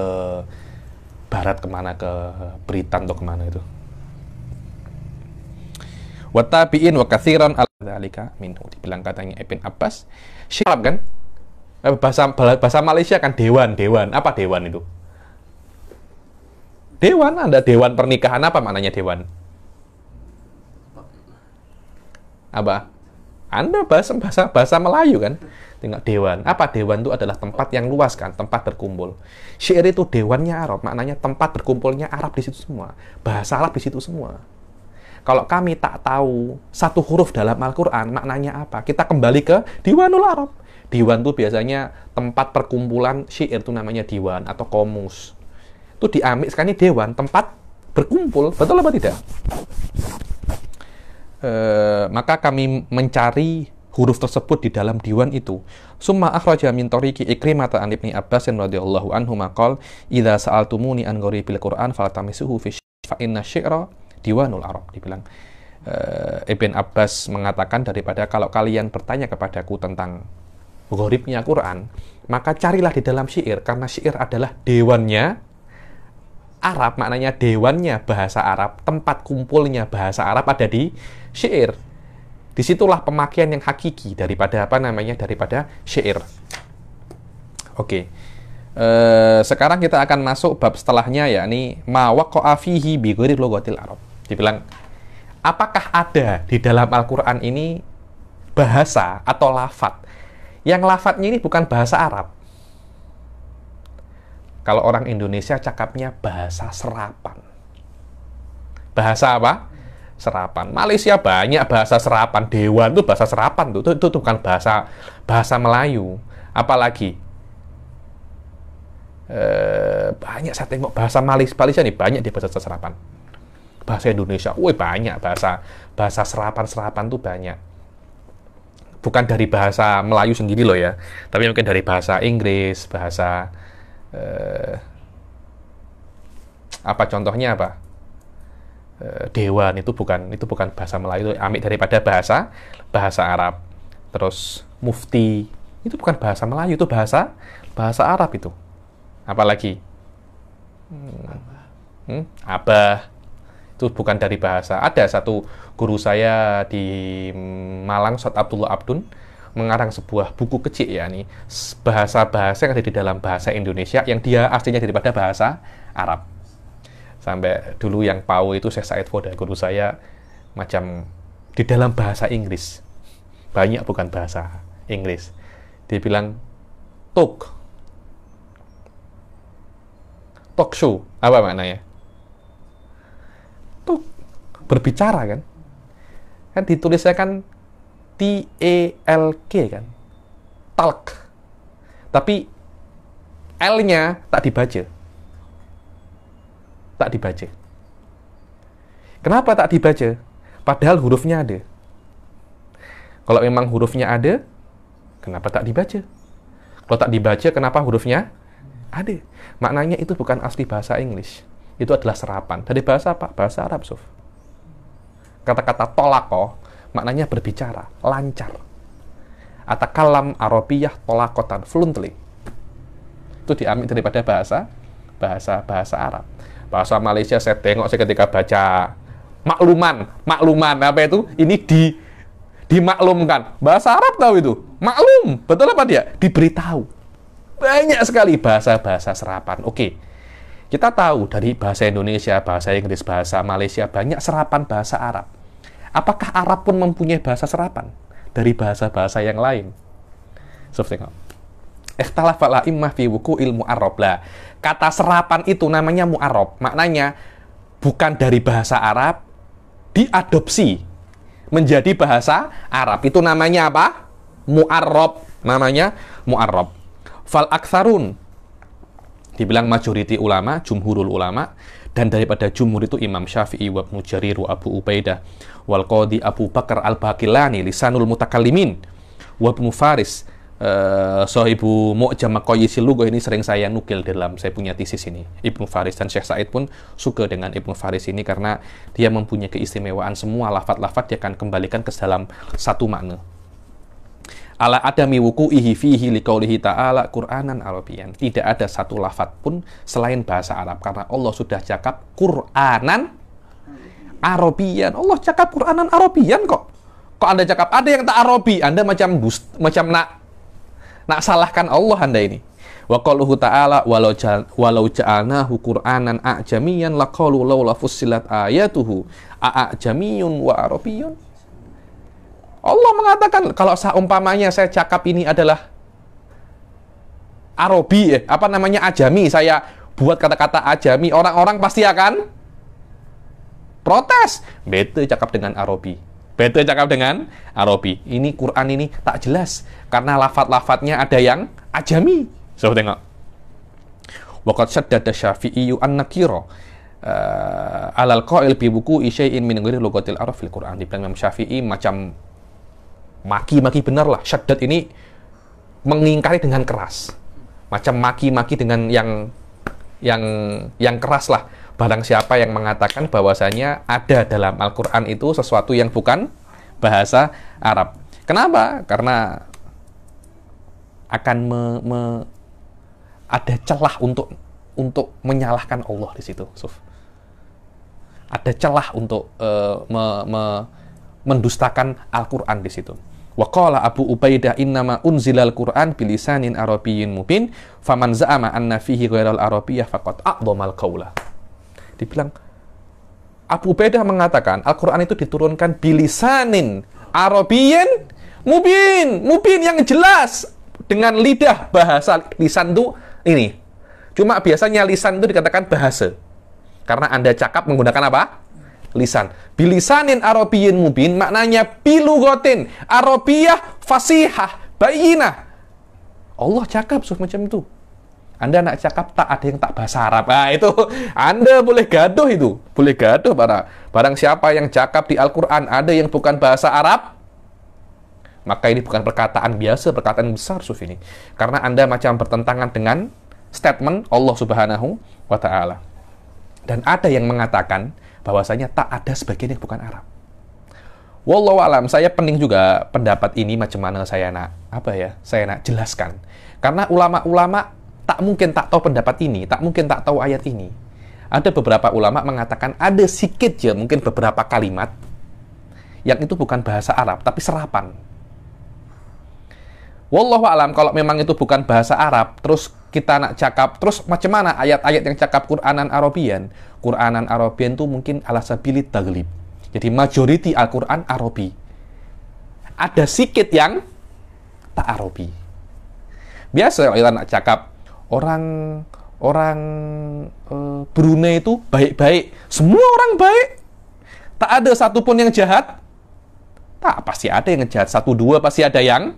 barat kemana, ke Britan atau kemana itu. Wa tabi'in wa katsiran al-dzalika minhu. Dibilang katanya Ibn Abbas, syarab kan? Bahasa Malaysia kan dewan. Apa dewan itu? Dewan, ada dewan pernikahan, apa maknanya dewan? Apa? Anda bahasa Melayu kan? Tengok dewan. Apa dewan itu? Adalah tempat yang luas kan, tempat berkumpul. Syair itu dewannya Arab, maknanya tempat berkumpulnya Arab di situ semua. Bahasa Arab di situ semua. Kalau kami tak tahu satu huruf dalam Al-Quran, maknanya apa? Kita kembali ke Diwanul Arab. Diwan itu biasanya tempat perkumpulan syair, itu namanya diwan atau komus. Itu diambil sekarang ini dewan, tempat berkumpul. Betul apa tidak? Maka kami mencari huruf tersebut di dalam diwan itu. Summa akhraja min tariqi Ikrimah an Ibnu Abbas radhiyallahu anhu maqal idza sa'altumuni an gharibil Qur'an faltamisuhu fi fa inna syi'ra diwanul Arab. Dibilang Ibn Abbas mengatakan, daripada kalau kalian bertanya kepadaku tentang gharibnya Quran, maka carilah di dalam syair, karena syair adalah dewannya Arab, maknanya dewannya bahasa Arab, tempat kumpulnya bahasa Arab ada di syair. Disitulah pemakaian yang hakiki daripada apa namanya, daripada syair. Oke. Sekarang kita akan masuk bab setelahnya, yakni ma waqa'a fihi bi ghairi lughatil Arab. Dibilang, apakah ada di dalam Al-Quran ini bahasa atau lafadz yang lafadznya ini bukan bahasa Arab? Kalau orang Indonesia cakapnya bahasa serapan. Bahasa apa? Serapan. Malaysia banyak bahasa serapan. Dewan itu bahasa serapan tuh. Itu bukan bahasa Melayu. Apalagi banyak saya tengok bahasa Malaysia nih, banyak di bahasa serapan. Bahasa Indonesia, banyak bahasa serapan tuh banyak. Bukan dari bahasa Melayu sendiri loh ya, tapi mungkin dari bahasa Inggris, bahasa apa contohnya apa? dewan itu bukan bahasa Melayu, itu ambil daripada bahasa Arab. Terus mufti itu bukan bahasa Melayu, itu bahasa Arab itu. Apalagi abah itu bukan dari bahasa. Ada satu guru saya di Malang, Ustaz Abdullah Abdun, mengarang sebuah buku kecil ya nih, bahasa-bahasa yang ada di dalam bahasa Indonesia yang dia aslinya daripada bahasa Arab. Sampai dulu yang PAU itu Syekh Said Foda, guru saya, macam di dalam bahasa Inggris. Banyak bukan bahasa Inggris. Dia bilang talk show. Apa maknanya? Talk, berbicara kan? Kan ditulisnya kan T-A-L-K kan? Talk. Tapi L-nya tak dibaca. Kenapa tak dibaca? Padahal hurufnya ada. Kalau memang hurufnya ada, kenapa tak dibaca? Kalau tak dibaca, kenapa hurufnya ada? Maknanya itu bukan asli bahasa Inggris. Itu adalah serapan. Dari bahasa apa? Bahasa Arab, Suf. Kata-kata tolako, maknanya berbicara, lancar. Atakalam Arabiyah tolakotan, fluently. Itu diambil daripada bahasa Arab. Bahasa Malaysia saya tengok saya ketika baca makluman apa itu? Ini dimaklumkan. Bahasa Arab tahu itu. Maklum. Betul apa dia? Diberitahu. Banyak sekali bahasa-bahasa serapan. Oke. Kita tahu dari bahasa Indonesia, bahasa Inggris, bahasa Malaysia, banyak serapan bahasa Arab. Apakah Arab pun mempunyai bahasa serapan dari bahasa-bahasa yang lain? Seperti tengok. Ikhtalafa al-a'immah fi wuqu'il mu'arrab. Lah, kata serapan itu namanya mu'arrab. Maknanya bukan dari bahasa Arab, diadopsi menjadi bahasa Arab. Itu namanya apa? Mu'arrab. Namanya mu'arrab. Fal aktsarun, dibilang majoriti ulama, jumhurul ulama, dan daripada jumhur itu Imam Syafi'i wa Ibnu Jarir wa Abu Ubaidah wal Qadhi Abu Bakar al-Baqillani lisanul mutakallimin wa Ibnu Faris, Sahibu Mu'jam Maqayisil Lughah, ini sering saya nukil dalam saya punya tesis ini. Ibnu Faris dan Syekh Said pun suka dengan Ibnu Faris ini karena dia mempunyai keistimewaan, semua lafaz-lafaz dia akan kembalikan ke dalam satu makna. Ala adami wuku'ihi fihi liqaulihi ta'ala Qur'anan Arabiyan. Tidak ada satu lafaz pun selain bahasa Arab karena Allah sudah cakap Qur'anan Arabiyan. Allah cakap Qur'anan Arabiyan kok. Kok Anda cakap ada yang tak Arabi? Anda macam nak salahkan Allah Anda ini. Wa qauluhu ta'ala walau ja'alnahu Qur'anan a'jamiyan laqalu laula fussilat ayatuhu a'jamiyun wa arabiyyun. Allah mengatakan kalau seumpamanya saya cakap ini adalah Arabi, ajami, saya buat kata-kata ajami, orang-orang pasti akan protes. Bete cakap dengan Arabi. Ini Quran ini tak jelas karena lafaz-lafaznya ada yang ajami. Coba tengok. Waqad shaddada Syafi'i an-nakira alal qail bi wuqu'i syai'in min ghairi lughatil Arab fil Quran. Di Imam Syafi'i macam maki-maki benar lah. Syaddad ini mengingkari dengan keras. Macam maki-maki dengan yang keras lah. Barang siapa yang mengatakan bahwasanya ada dalam Al-Quran itu sesuatu yang bukan bahasa Arab. Kenapa? Karena akan ada celah untuk menyalahkan Allah di situ, Suf. Ada celah untuk mendustakan Al-Quran di situ. Wa qala Abu Ubaidah innama unzilal Qur'an bilisanin arabiyyin mubin faman za'ama anna fihi ghairal arabiyyah faqad a'dhamal qawla. Dibilang Abu Ubaidah mengatakan Al-Quran itu diturunkan bilisanin arabiyyin mubin yang jelas dengan lidah bahasa. Lisan itu ini. Cuma biasanya lisan itu dikatakan bahasa. Karena Anda cakap menggunakan apa? Lisan. Bilisanin arabiyyin mubin maknanya bilughatin arabiyah fasihah bayyinah. Allah cakap macam itu. Anda nak cakap tak ada yang tak bahasa Arab. Nah, itu Anda boleh gaduh itu. Boleh gaduh barang siapa yang cakap di Al-Quran ada yang bukan bahasa Arab, maka ini bukan perkataan biasa, perkataan besar, Suf ini. Karena Anda macam bertentangan dengan statement Allah Subhanahu wa Ta'ala. Dan ada yang mengatakan bahwasanya tak ada sebagian yang bukan Arab. Wallahu alam, saya pening juga pendapat ini macam mana saya nak jelaskan. Karena ulama-ulama tak mungkin tak tahu pendapat ini, tak mungkin tak tahu ayat ini. Ada beberapa ulama mengatakan ada sikit ya, mungkin beberapa kalimat yang itu bukan bahasa Arab, tapi serapan. Wallahu alam, kalau memang itu bukan bahasa Arab, terus kita nak cakap, terus macam mana ayat-ayat yang cakap Qur'anan Arabian? Qur'anan Arabian itu mungkin ala sabilit taglib. Jadi majority Al-Quran Arabi. Ada sikit yang tak Arabi. Biasa kita nak cakap orang Brunei itu baik-baik. Semua orang baik. Tak ada satupun yang jahat. Tak, pasti ada yang jahat. 1-2 pasti ada yang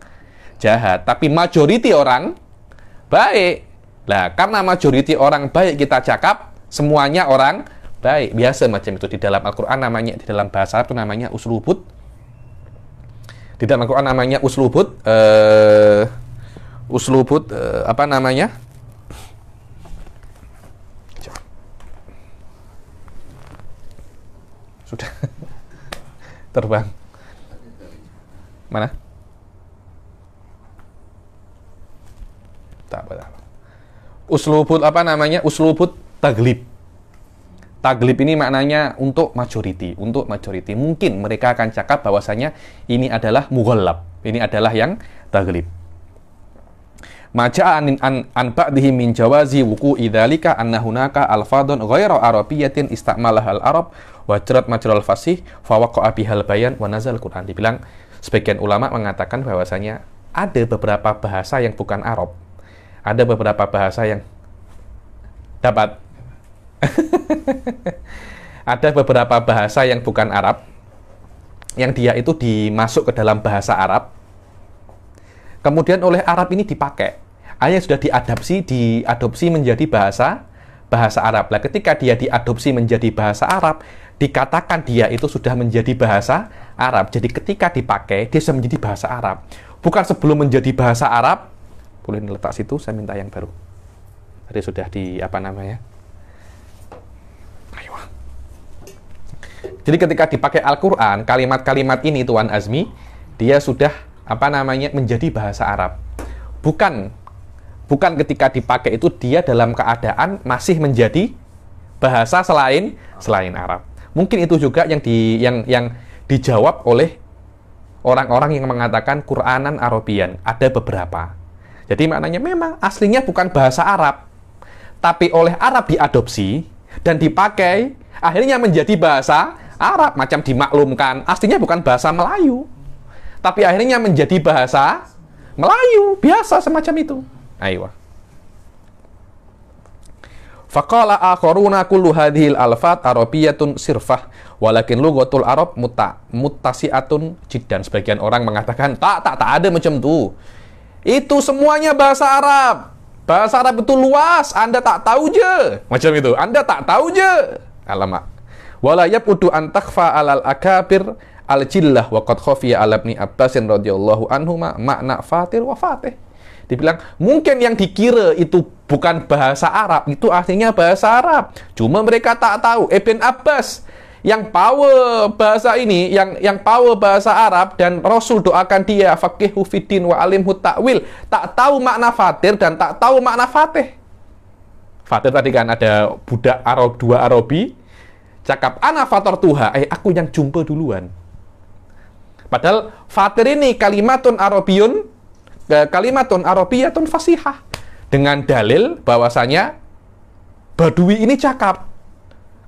jahat. Tapi majority orang baik. Nah, karena majority orang baik kita cakap, semuanya orang baik. Biasa macam itu di dalam Al-Quran namanya, di dalam bahasa Arab itu namanya uslubut. Di dalam Al-Quran namanya uslubut. Apa namanya? Sudah. Terbang. Mana? Tak apa. Uslubut apa namanya? Uslubut taglib. Taglib ini maknanya untuk majority, Mungkin mereka akan cakap bahwasanya ini adalah mughallab. Ini adalah yang taglib. Maja'an an ba'dihi min jawazi wuqu'i dzalika anna hunaka alfadun ghairu arabiyyatin istamalaha al-arab wa jarat majral fasih fa waqa'a bihal bayan wa nazal Quran. Dibilang sebagian ulama mengatakan bahwasanya ada beberapa bahasa yang bukan Arab. Ada beberapa bahasa yang dapat ada beberapa bahasa yang bukan Arab, yang dia itu dimasuk ke dalam bahasa Arab, kemudian oleh Arab ini dipakai, akhirnya sudah diadopsi menjadi bahasa Arab. Nah, ketika dia diadopsi menjadi bahasa Arab, dikatakan dia itu sudah menjadi bahasa Arab. Jadi ketika dipakai, dia sudah menjadi bahasa Arab. Bukan sebelum menjadi bahasa Arab. Boleh diletak situ, saya minta yang baru. Tadi sudah Jadi ketika dipakai Al-Quran, kalimat-kalimat ini Tuan Azmi, dia sudah menjadi bahasa Arab. Bukan ketika dipakai itu dia dalam keadaan masih menjadi bahasa selain Arab. Mungkin itu juga yang dijawab oleh orang-orang yang mengatakan Qur'anan Arabian. Ada beberapa. Jadi maknanya memang aslinya bukan bahasa Arab, tapi oleh Arab diadopsi dan dipakai, akhirnya menjadi bahasa Arab, macam dimaklumkan. Aslinya bukan bahasa Melayu, tapi akhirnya menjadi bahasa Melayu, biasa semacam itu. Ayo. Faqala akharuna kullu hadhil alfat arabiyyatun sirfah walakin lughatul arab muttasi'atun jiddan. Sebagian orang mengatakan tak ada macam itu. Itu semuanya bahasa Arab. Bahasa Arab itu luas, Anda tak tahu je. Macam itu, Anda tak tahu je. Alamak. Wala yaqudu an takhfa alal akabir al-jillah wa qad khafiya ala ibni Abbasin radhiyallahu anhuma makna fatir wa fatih. Dibilang mungkin yang dikira itu bukan bahasa Arab, itu artinya bahasa Arab. Cuma mereka tak tahu. Ibn Abbas yang power bahasa ini, yang power bahasa Arab, dan Rasul doakan dia faqihu fiddin wa alimhu ta'wil, tak tahu makna fatir dan tak tahu makna fatih. Fatir tadi kan ada budak Arab, 2 Arabi cakap ana fatar tuha, aku yang jumpa duluan. Padahal fatir ini kalimatun arabiyatun fasihah, dengan dalil bahwasanya Badui ini cakap.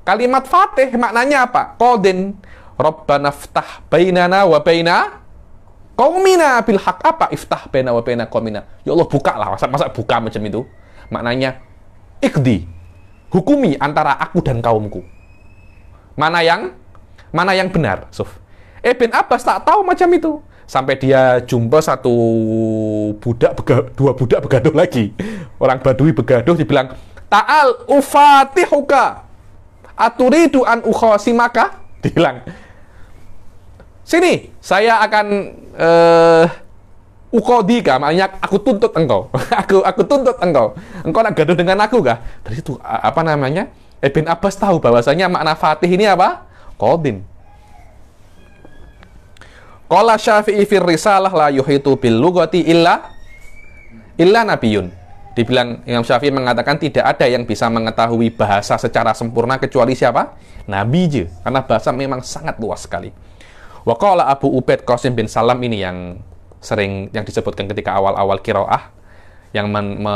Kalimat fatih maknanya apa? Qadin Rabbana ftah bainana wa baina qaumina bil haq. Apa iftah baina wa baina qaumina? Ya Allah, bukalah. Masa buka macam itu? Maknanya iqdi, hukumi antara aku dan kaumku. Mana yang benar, Suf? Ibn Abbas tak tahu macam itu. Sampai dia jumpa 2 budak begaduh lagi. Orang Badui begaduh, dibilang, "Ta'al ufatihuka aturidu an ukhasimaka." Dibilang, "Sini, saya akan uqadika," maknanya aku tuntut engkau. aku tuntut engkau. Engkau nak gaduh dengan aku kah? Dari itu Ibn Abbas tahu bahwasanya makna fatih ini apa? Qadin. Qala Syafi'i fir risalah la yuhitu bil lughati illa nabiyun. Dibilang Imam Syafi'i mengatakan tidak ada yang bisa mengetahui bahasa secara sempurna kecuali siapa? Nabi je. Karena bahasa memang sangat luas sekali. Wa qala Abu Ubaid Qasim bin Salam ini yang sering yang disebutkan ketika awal-awal qiraah yang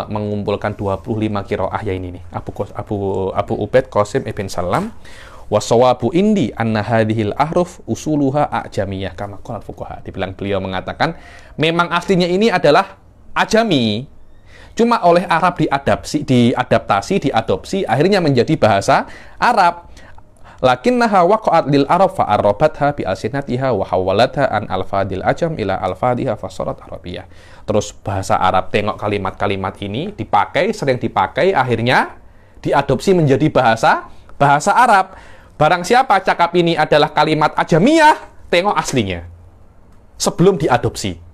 mengumpulkan 25 qiraah ya ini nih. Abu Ubaid Qasim ibn Salam wa sawabu indi anna hadhil ahruf usuluha ajamiyah kama qala fuqaha. Dibilang beliau mengatakan memang aslinya ini adalah ajami. Cuma oleh Arab diadopsi, akhirnya menjadi bahasa Arab. Lakinnaha waqa'at lil Arab fa arabatha bi alsinatiha wa hawalatha an alfadil ajam ila alfadiha fasarat arabiyah. Terus bahasa Arab tengok kalimat-kalimat ini sering dipakai, akhirnya diadopsi menjadi bahasa Arab. Barang siapa cakap ini adalah kalimat ajamiyah, tengok aslinya sebelum diadopsi.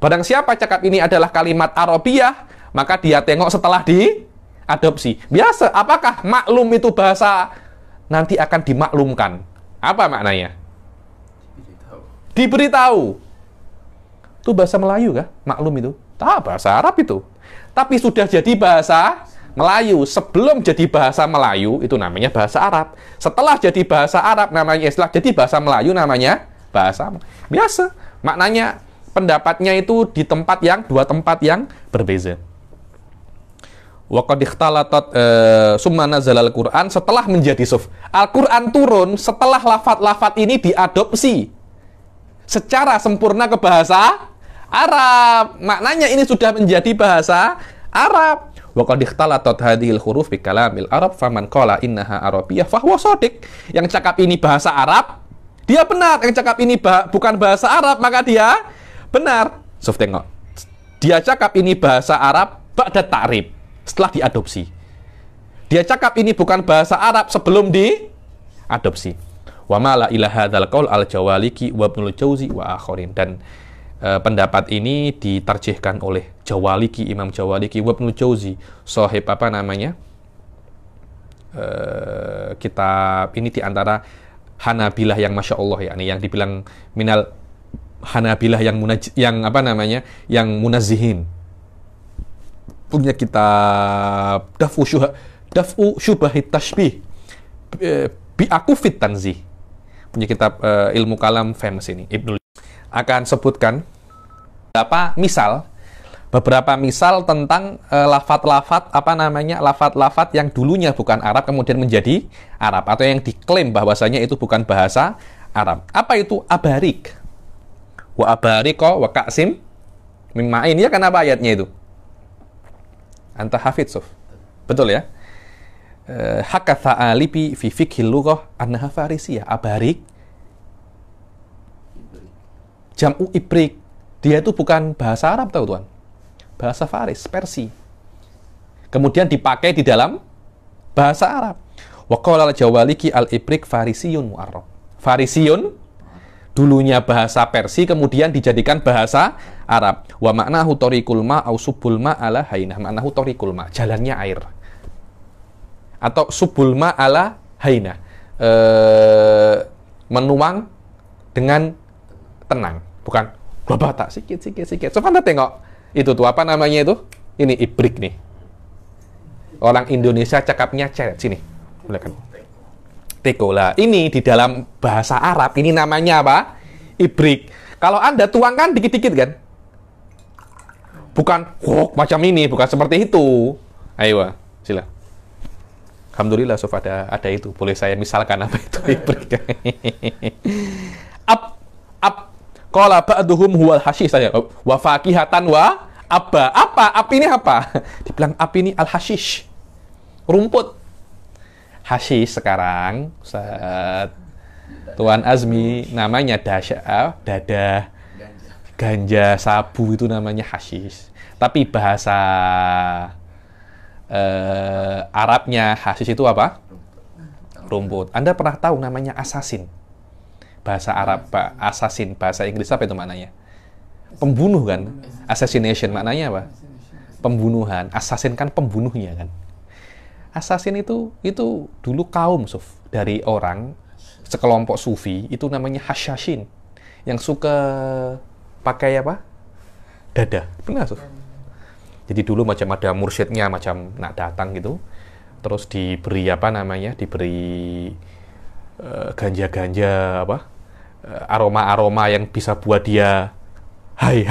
Barang siapa cakap ini adalah kalimat Arabiyah, maka dia tengok setelah diadopsi. Biasa, apakah maklum itu bahasa nanti akan dimaklumkan? Apa maknanya? Diberitahu. Itu bahasa Melayu kah? Maklum itu? Tak, bahasa Arab itu. Tapi sudah jadi bahasa Melayu. Sebelum jadi bahasa Melayu, itu namanya bahasa Arab. Setelah jadi bahasa Arab, setelah jadi bahasa Melayu, namanya bahasa biasa. Maknanya pendapatnya itu di dua tempat yang berbeza. Wa qad ikhtalatat summa nazala al-Qur'an, setelah menjadi Al-Qur'an turun setelah lafaz-lafaz ini diadopsi secara sempurna ke bahasa Arab. Maknanya ini sudah menjadi bahasa Arab. Wa qad ikhtalatat hadhil huruf bi kalamil Arab faman qala innaha arabiyyah fahuwa shadiq. Yang cakap ini bahasa Arab, dia benar. Yang cakap ini bukan bahasa Arab, maka dia benar. Sof tengok. Dia cakap ini bahasa Arab ba'da ta'rib, setelah diadopsi. Dia cakap ini bukan bahasa Arab sebelum diadopsi. Wa ma la ila hadzal qaul al-Jawaliki wa Ibnul Jauzi wa akharin. Dan pendapat ini ditarjihkan oleh Imam Jawaliki wa Ibnul Jauzi, sahib kitab ini diantara Hanabilah yang Masya Allah, yakni yang dibilang minal Hanabilah yang munazzihin. Punya kitab Daf'u Syubahit Tashbih bi Akufit Tanzih. Punya kitab ilmu kalam famous ini. Ibnu akan sebutkan beberapa misal tentang lafat-lafat yang dulunya bukan Arab kemudian menjadi Arab, atau yang diklaim bahwasanya itu bukan bahasa Arab. Apa itu abarik? Wa abariko wa ka'sim mimma'in. Ya kan apa ayatnya itu? Anta hafidh Suf. Betul ya? Hakatha alibi fi fikhil lughah annaha farisiyah. Abarik jam'u ibrik. Dia itu bukan bahasa Arab, tahu tuan. Bahasa Faris, Persi. Kemudian dipakai di dalam bahasa Arab. Wa qala al-Jawaliki al-ibrik farisiyun mu'arrab. Farisiyun dulunya bahasa Persia, kemudian dijadikan bahasa Arab. Wa ma'nahu tariqul ma au subul ma ala hainah. Ma'nahu tariqul ma, jalannya air. Atau subul ma ala hainah, menuang dengan tenang. Bukan globata, sikit. Coba Anda tengok. Itu tuh, apa namanya itu? Ini ibrik nih. Orang Indonesia cakapnya ceret. Sini. Boleh kan? Teko lah. Ini di dalam bahasa Arab ini namanya apa? Ibrik. Kalau Anda tuangkan dikit-dikit kan? Bukan macam ini, bukan seperti itu. Ayo, sila. Alhamdulillah Sof ada itu. Boleh saya misalkan apa itu ibrik? Qala ba'duhum huwal hasyish saja. Wa fakihatan wa abba. Api ini apa? Dibilang api ini al-hasyish. Rumput. Hasyish sekarang Ustaz Tuan Azmi namanya dadah, ganja, sabu, itu namanya hasyish. Tapi bahasa Arabnya hasyish itu apa? Rumput. Anda pernah tahu namanya assassin? Bahasa Arab assassin, bahasa Inggris apa itu maknanya? Pembunuh kan? Assassination maknanya apa? Pembunuhan. Assassin kan pembunuhnya kan? Assassin itu dulu kaum dari orang sekelompok sufi itu namanya hasyashin yang suka pakai apa? Dada. Benar, Jadi dulu macam ada mursyidnya macam nak datang gitu. Terus diberi apa namanya? Diberi ganja-ganja apa? Aroma-aroma yang bisa buat dia hai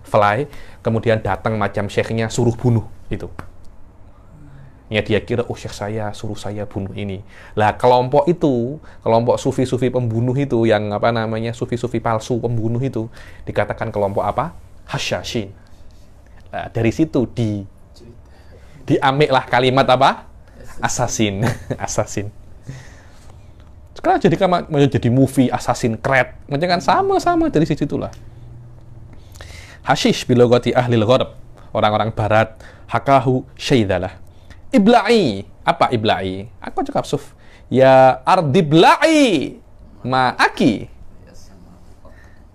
fly. Kemudian datang macam syekhnya suruh bunuh itu. Ya dia kira, oh syekh saya suruh saya bunuh ini. Lah kelompok sufi-sufi pembunuh itu yang apa namanya sufi-sufi palsu pembunuh itu dikatakan kelompok apa? Hasyashin. Nah, dari situ diambil kalimat apa? Assassin. Assassin. Sekarang jadi movie Assassin Creed. Macam kan sama dari situlah. Hashish bilogoti ahlil gharb. Orang-orang barat hakahu syaidalah. Ibla'i. Apa ibla'i? Aku cakap ya ardibla'i ma'aki.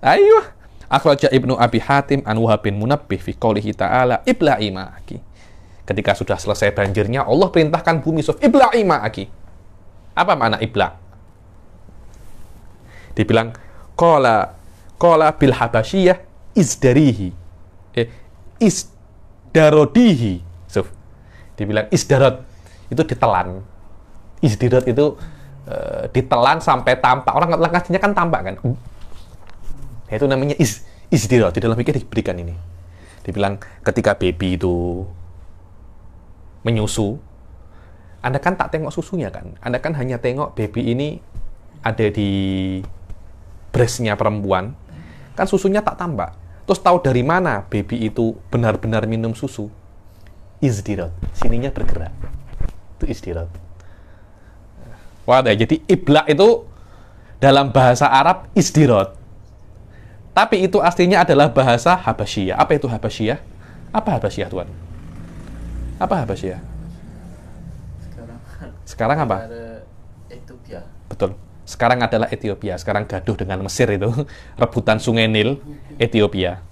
Ayo. Akhraja Ibnu Abi Hatim an Wahab bin Munabbih fi qoulihi ta'ala ibla'i ma'aki. Ketika sudah selesai banjirnya, Allah perintahkan bumi ibla'i ma'aki. Apa makna ibla'? Dibilang qala bil habasyiyah isdarihi. Isdarodihi. Dibilang isdarot itu ditelan. Isdirot itu ditelan sampai tampak. Orang ngasihnya kan tampak kan. Itu namanya isdirot. Di dalam fikih diberikan ini. Dibilang ketika baby itu menyusu, Anda kan tak tengok susunya kan. Anda kan hanya tengok baby ini ada di breastnya perempuan. Kan susunya tak tampak. Terus tahu dari mana baby itu benar-benar minum susu? Isdirot, sininya bergerak. Itu isdirot. Wah, jadi ibla itu dalam bahasa Arab isdirot. Tapi itu aslinya adalah bahasa Habasyiyah. Apa itu Habasyiyah? Apa Habasyiyah, Tuan? Apa Habasyiyah? Sekarang apa? Ethiopia. Betul. Sekarang adalah Ethiopia. Sekarang gaduh dengan Mesir itu. Rebutan Sungai Nil, Ethiopia.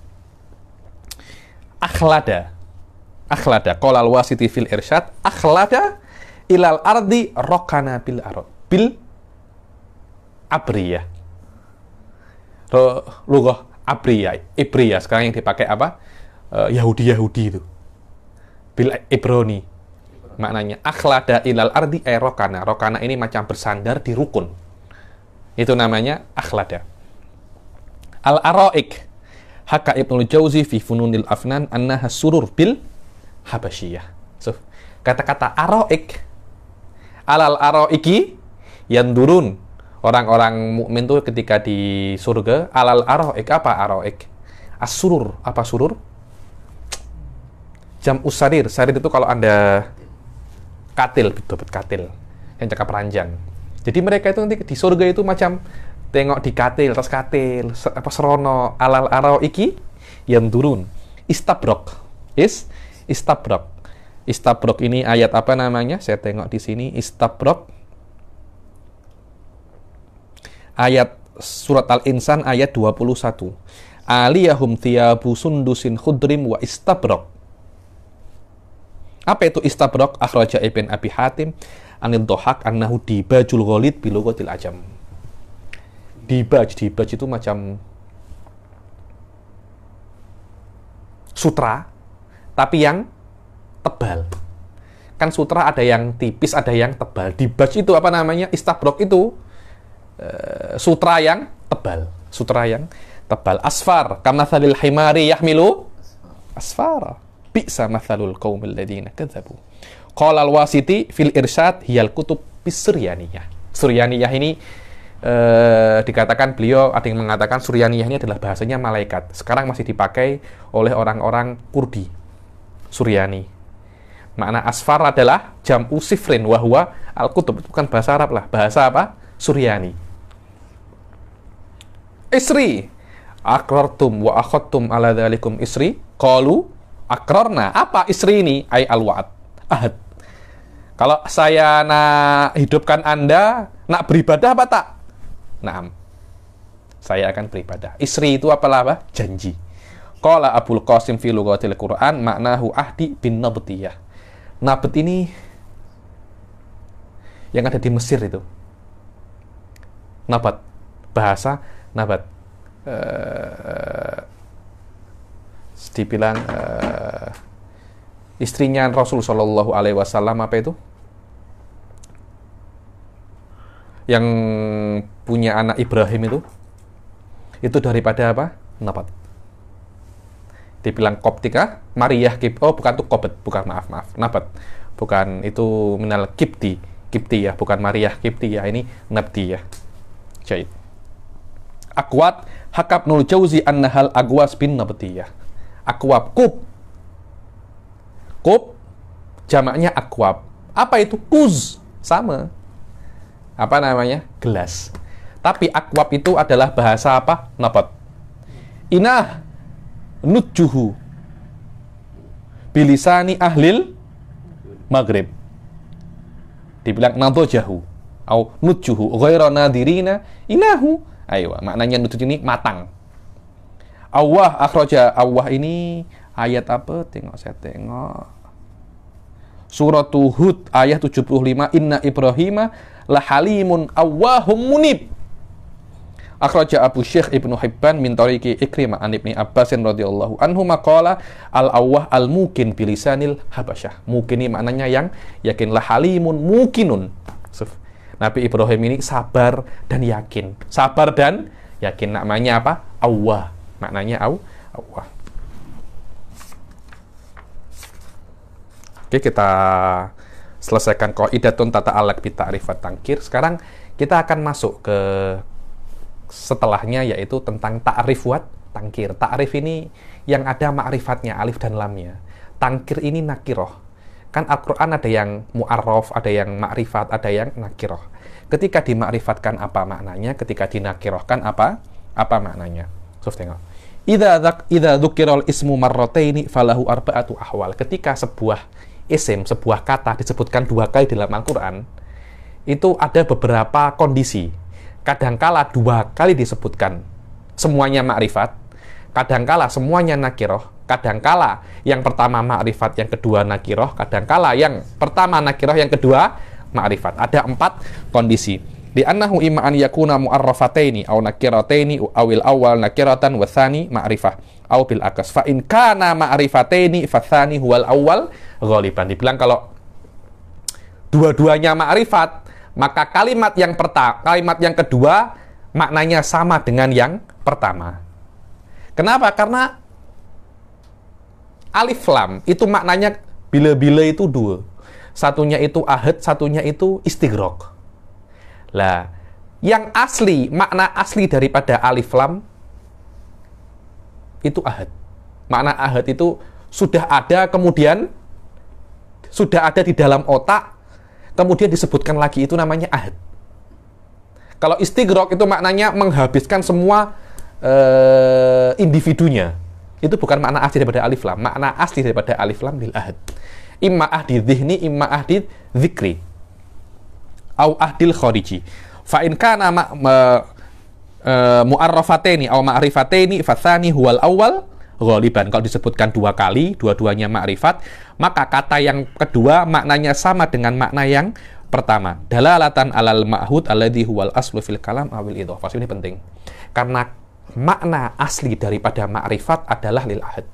Akhlada qolal wasiti fil irsyad akhlada ilal ardi rokana bil abriyah. Lughah abriyah, Ibriyah sekarang yang dipakai apa? Yahudi itu. Bil Ibrani. Maknanya akhlada ilal ardi rokana. Rokana ini macam bersandar di rukun. Itu namanya akhlada. Al-Araik haka Ibnul Jauzi fi Fununil Afnan annaha surur bil Habasyiyah. Kata-kata aroik alal aroiki yang turun orang-orang mukmin tuh ketika di surga alal aroik. Apa aroik? As-surur. Apa surur? Jam usarir. Sarir itu kalau Anda katil, betul katil yang cakap ranjang. Jadi mereka itu nanti di surga itu macam tengok di katil, tas katil, apa serono alal aroiki yang turun. Istabrok. Istabrok ini ayat apa namanya? Saya tengok di sini. Istabrok. Ayat surat Al-Insan ayat 21. Aliyahum thiyabu sundusin khudrim wa istabrok. Apa itu istabrok? Akhraja Ibn Abi Hatim anil Dohak annahu dibajul ghalid bilogotil ajam. Dibaj itu macam sutra tapi yang tebal. Kan sutra ada yang tipis, ada yang tebal. Dibaj itu apa namanya? Istabrok itu sutra yang tebal. Asfar kamathalil himari yahmilu asfara. Bi'sa mathalul qaumil ladzina kadzabu. Qala al-Wasiti fil irsyad hiyal kutub bis-Suryaniyah. Suryaniyah ini dikatakan beliau ada yang mengatakan Suryaniyah ini adalah bahasanya malaikat. Sekarang masih dipakai oleh orang-orang Kurdi. Suryani. Makna asfar adalah jam'u sifrin wa huwa al-kutub. Itu bukan bahasa Arab lah. Bahasa apa? Suryani. Isri. Akrartum wa akhadtum ala dzalikum isri. Qalu akrarna. Apa isri ini? Ai al-wa'ad. Ahad. Kalau saya nak hidupkan Anda, nak beribadah apa tak? Naam. Saya akan beribadah. Isri itu apalah? Janji. Qala Abul Qasim fi lughatil Quran maknahu ahdi bin nabtiyah. Nabt ini yang ada di Mesir itu. Nabat, bahasa Nabat. Dibilang istrinya Rasul Shallallahu Alaihi Wasallam apa itu? Yang punya anak Ibrahim itu daripada apa? Nabat. Dibilang Koptika, Maryah bukan tuh Kobet, bukan maaf, Nabat. Bukan itu minal Kipti ya, bukan Maryah Kipti ya, ini Nabdi ya. Jahit. Akwat Hakab Nul Jauzi annahal agwas bin Nabdiyah. Akwab, kub jamaknya akwab. Apa itu? Kuz, sama. Apa namanya? Gelas. Tapi akwab itu adalah bahasa apa? Nabat. Inah nutjuhu bilisani ahlil Maghrib. Dibilang nadhajahu au nutjuhu ghairu nadirina inahu. Ayo, maknanya nutjuh ini matang. Allah akhraja, Allah ini ayat apa? Saya tengok. Surat Hud ayat 75, inna Ibrahima la halimun awwahum munib. Akhraja Abu Syekh Ibnu Hibban min tariqi Ikrimah an Ibni Abbasin radhiyallahu anhu maqala al-awwah al-mukin bilisanil habasyah. Mukin ini maknanya yang yakin, la halimun mukinun. Nabi Ibrahim ini sabar dan yakin. Sabar dan yakin, namanya apa? Awwah. Maknanya awwah. Oke, kita selesaikan qaidatun tata alaq bi ta'rifat tangkir. Sekarang kita akan masuk ke setelahnya, yaitu tentang ta'rif wat tangkir. Ta'rif ini yang ada ma'rifatnya, alif dan lamnya. Tangkir ini nakiroh. Kan Al-Quran ada yang mu'arraf, ada yang ma'rifat, ada yang nakiroh. Ketika dima'rifatkan apa maknanya, ketika dinakirohkan apa maknanya. So, tengok. Idza dzukirul ismu marrataini falahu arba'atu ahwal. Ketika sebuah isim, sebuah kata disebutkan 2 kali dalam Al-Quran, itu ada beberapa kondisi. Kadangkala 2 kali disebutkan semuanya ma'rifat, kadangkala semuanya nakiroh, kadangkala yang pertama ma'rifat, yang kedua nakiroh, kadangkala yang pertama nakiroh, yang kedua ma'rifat. Ada 4 kondisi. Di annahu imma an yakuna mu'arrafataini aw nakirataini awil awal nakiratan wa tsani ma'rifah aw bil akas. Fa in kana ma'rifataini fa tsani huwal awwal ghaliban. Dibilang kalau dua-duanya ma'rifat, maka kalimat yang kedua maknanya sama dengan yang pertama. Kenapa? Karena alif lam itu maknanya bila-bila itu 2. Satunya itu ahad, satunya itu istighraq. Lah, yang asli, makna asli daripada alif lam itu ahad. Makna ahad itu sudah ada, kemudian sudah ada di dalam otak, kemudian disebutkan lagi, itu namanya ahad. Kalau istighraq itu maknanya menghabiskan semua individunya. Itu bukan makna asli daripada alif lam. Makna asli daripada alif lam lil ahad. Imma ahdi dhihni, imma ahdi dzikri. Au ahdil khariji. Fa in kana mu'arrafataini au ma'rifataini fa tsani huwal awwal ghaliban. Kalau disebutkan 2 kali, dua-duanya ma'rifat, maka kata yang kedua maknanya sama dengan makna yang pertama. Dalalatan alal ma'hud alladhi huwal aslu fil kalam awil idhofah. Ini penting. Karena makna asli daripada ma'rifat adalah lil ahad.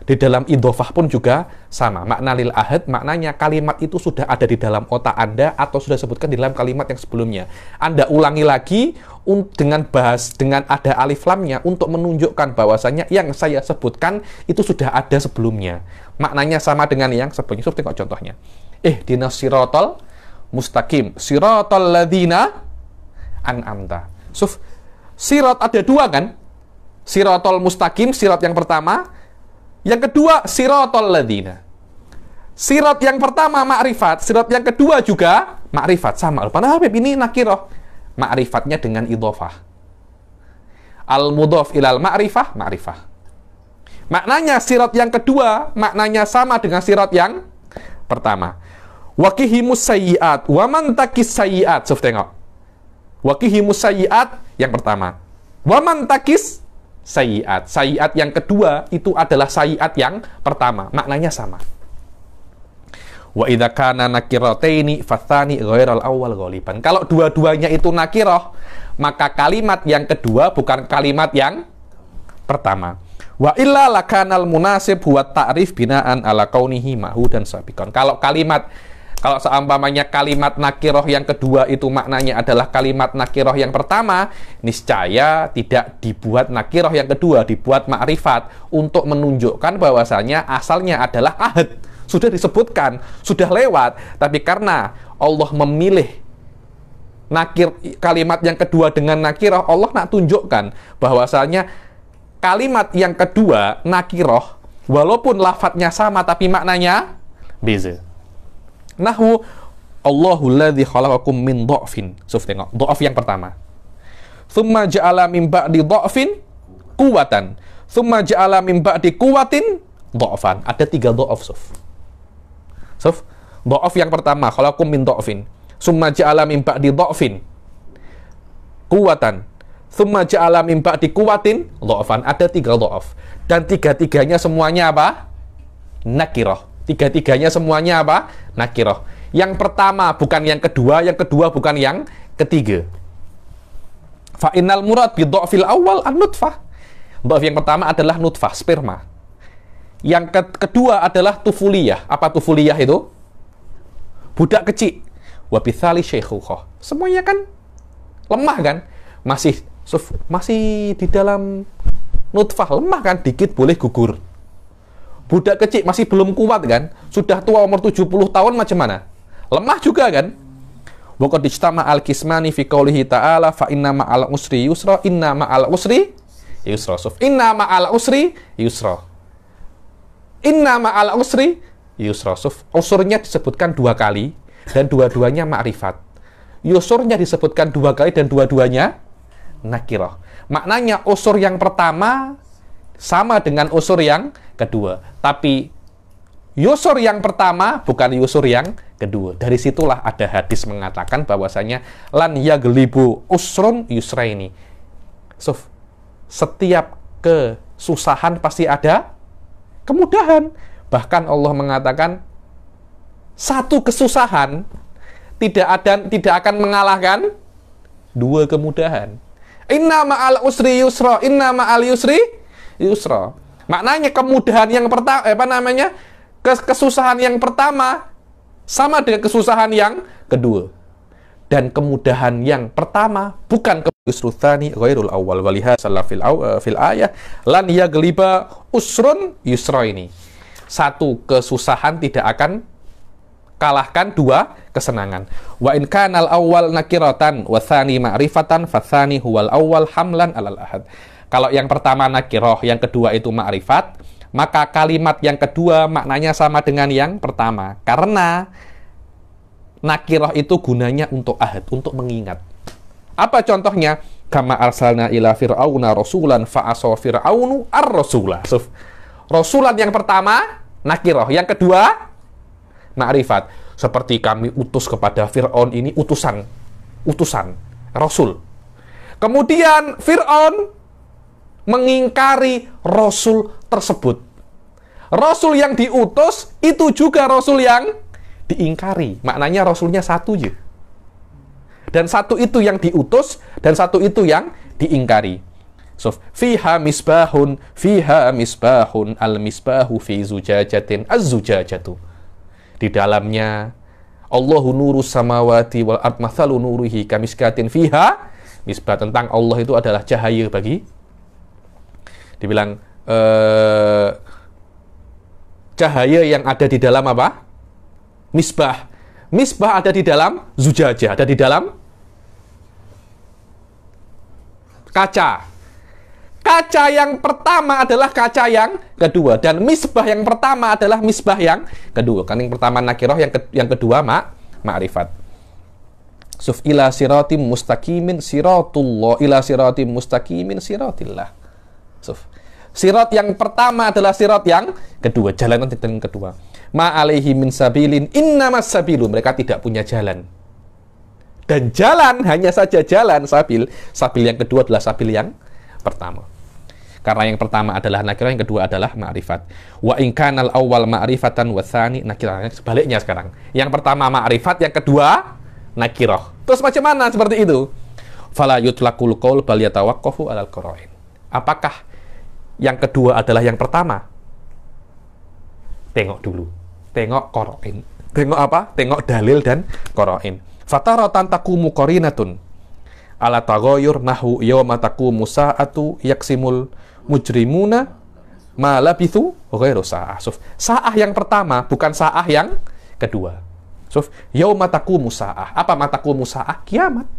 Di dalam idhofah pun juga sama. Makna lil ahad, maknanya kalimat itu sudah ada di dalam otak Anda atau sudah disebutkan di dalam kalimat yang sebelumnya. Anda ulangi lagi dengan ada alif lamnya untuk menunjukkan bahwasanya yang saya sebutkan itu sudah ada sebelumnya. Maknanya sama dengan yang sebelumnya. So, tengok contohnya. Ihdinas siratal mustaqim, siratal ladzina an'amta. So, sirat ada 2 kan? Siratal mustaqim, sirat yang pertama. Yang kedua, siratal ladzina. Sirat yang pertama ma'rifat, sirat yang kedua juga ma'rifat, sama. Padahal Habib ini nakiroh. Ma'rifatnya dengan idhofah. Al-mudhaf ilal ma'rifah, ma'rifah. Maknanya sirat yang kedua, maknanya sama dengan sirat yang pertama. Waqihimus sayyi'at, wa man takis sayyi'at. So, tengok. Waqihimus sayyi'at yang pertama. Wa man takis sayyi'at. Sayyi'at yang kedua itu adalah sayyi'at yang pertama. Maknanya sama. Wa idza kana nakirataini fatsani ghairal awwal ghaliban. Kalau dua-duanya itu nakirah, maka kalimat yang kedua bukan kalimat yang pertama. Wa illa lakanal munasib huwa ta'rif binaan ala kaunihi ma'hudan sabiqan. Kalau seumpamanya kalimat nakirah yang kedua itu maknanya adalah kalimat nakirah yang pertama, niscaya tidak dibuat nakirah yang kedua, dibuat ma'rifat untuk menunjukkan bahwasanya asalnya adalah ahad. Sudah disebutkan, sudah lewat, tapi karena Allah memilih kalimat yang kedua dengan nakirah, Allah nak tunjukkan bahwasanya kalimat yang kedua nakirah walaupun lafadznya sama tapi maknanya beza. Nahwu Allahul ladzi khalaqakum min dha'fin. Suf, tengok, dha'f yang pertama. Tsumma ja'ala min ba'di dha'fin quwwatan. Tsumma ja'ala min ba'di quwwatin dha'fan. Ada 3 dha'f, Suf. Suf, dha'f yang pertama, khalaqakum min dha'fin. Tsumma ja'ala min ba'di dha'fin quwwatan. Tsumma ja'ala min ba'di quwwatin dha'fan. Ada 3 dha'f. Dan tiga-tiganya semuanya apa? Nakirah. Tiga-tiganya semuanya apa? Nakirah. Yang pertama bukan yang kedua bukan yang ketiga. Fa innal murad bi dha'fil awal an-nutfah. Dha'f yang pertama adalah nutfah, sperma. Yang kedua adalah tufuliyah. Apa tufuliyah itu? Budak kecil. Wa bitsali syaikhukhah. Semuanya kan lemah kan? Masih di dalam nutfah, lemah kan? Dikit boleh gugur. Budak kecil masih belum kuat kan? Sudah tua umur 70 tahun macam mana? Lemah juga kan? Wa qad ijtama al-qismani fi qoulihi ta'ala fa inna ma'al usri yusra, inna ma'al usri yusra. Inna ma'al usri yusra. Inna ma'al usri yusra. Usurnya disebutkan 2 kali dan dua-duanya ma'rifat. Yusurnya disebutkan 2 kali dan dua-duanya nakirah. Maknanya usur yang pertama sama dengan usur yang kedua. Tapi yusur yang pertama bukan yusur yang kedua. Dari situlah ada hadis mengatakan bahwasanya lan yaglibu usrun yusraini. Setiap kesusahan pasti ada kemudahan. Bahkan Allah mengatakan satu kesusahan tidak akan mengalahkan 2 kemudahan. Inna ma'al usri yusra, inna ma'al yusri yusra. Maknanya kemudahan yang pertama, kesusahan yang pertama sama dengan kesusahan yang kedua. Dan kemudahan yang pertama bukan yusru tsani ghairul awwal. Walihadzal fil ayah lan yagliba usrun yusra ini. Satu kesusahan tidak akan kalahkan 2 kesenangan. Wa in kanal awwal nakiratan wa tsani ma'rifatan fa tsani huwal awwal hamlan alal ahad. Kalau yang pertama nakirah, yang kedua itu ma'rifat, maka kalimat yang kedua maknanya sama dengan yang pertama. Karena nakirah itu gunanya untuk ahad, untuk mengingat. Apa contohnya? Kama arsalna ila fir'auna rasulan fa'asa fir'aunu ar-rasula. Rasulan yang pertama nakirah, yang kedua ma'rifat. Seperti kami utus kepada Fir'aun ini utusan, rasul. Kemudian Fir'aun mengingkari rasul tersebut. Rasul yang diutus itu juga rasul yang diingkari. Maknanya rasulnya satu aja. Dan satu itu yang diutus dan satu itu yang diingkari. Fiha misbahun al-misbahu fi zujajatin az-zujajatu. Di dalamnya Allahu nurus samawati wal ard mathalu nurihi kamiskatin fiha misbah. Tentang Allah itu adalah cahaya bagi, dibilang cahaya yang ada di dalam apa? Misbah. Misbah ada di dalam zujajah, ada di dalam kaca. Kaca yang pertama adalah kaca yang kedua, dan misbah yang pertama adalah misbah yang kedua. Kan yang pertama nakirah, yang kedua ma'rifat. Ila siratim mustaqimin siratullah, ila siratim mustaqimin siratillah. Sirat yang pertama adalah sirat yang kedua, jalan yang kedua. Ma'alaihi min sabilin innamas sabilu, mereka tidak punya jalan. Dan jalan hanya saja jalan sabil. Sabil yang kedua adalah sabil yang pertama. Karena yang pertama adalah nakirah, yang kedua adalah ma'rifat. Wa in kanal awwal ma'rifatan wa tsani nakirah. Sebaliknya sekarang. Yang pertama ma'rifat, yang kedua nakirah. Terus macam mana seperti itu? Fala yutlaqul qaul bal yatawaqqafu 'alal qara'in. Apakah yang kedua adalah yang pertama? Tengok dulu. Tengok qara'in. Tengok apa? Tengok dalil dan qara'in. Fataratan taqumu qarinatun ala taghayyur nahu yawma taqumu sa'atu yaksimul mujrimuna ma labithu ghairu sa'ah. Sa'ah yang pertama bukan sa'ah yang kedua. Yawma taqumu sa'ah. Apa mataqumu sa'ah? Kiamat.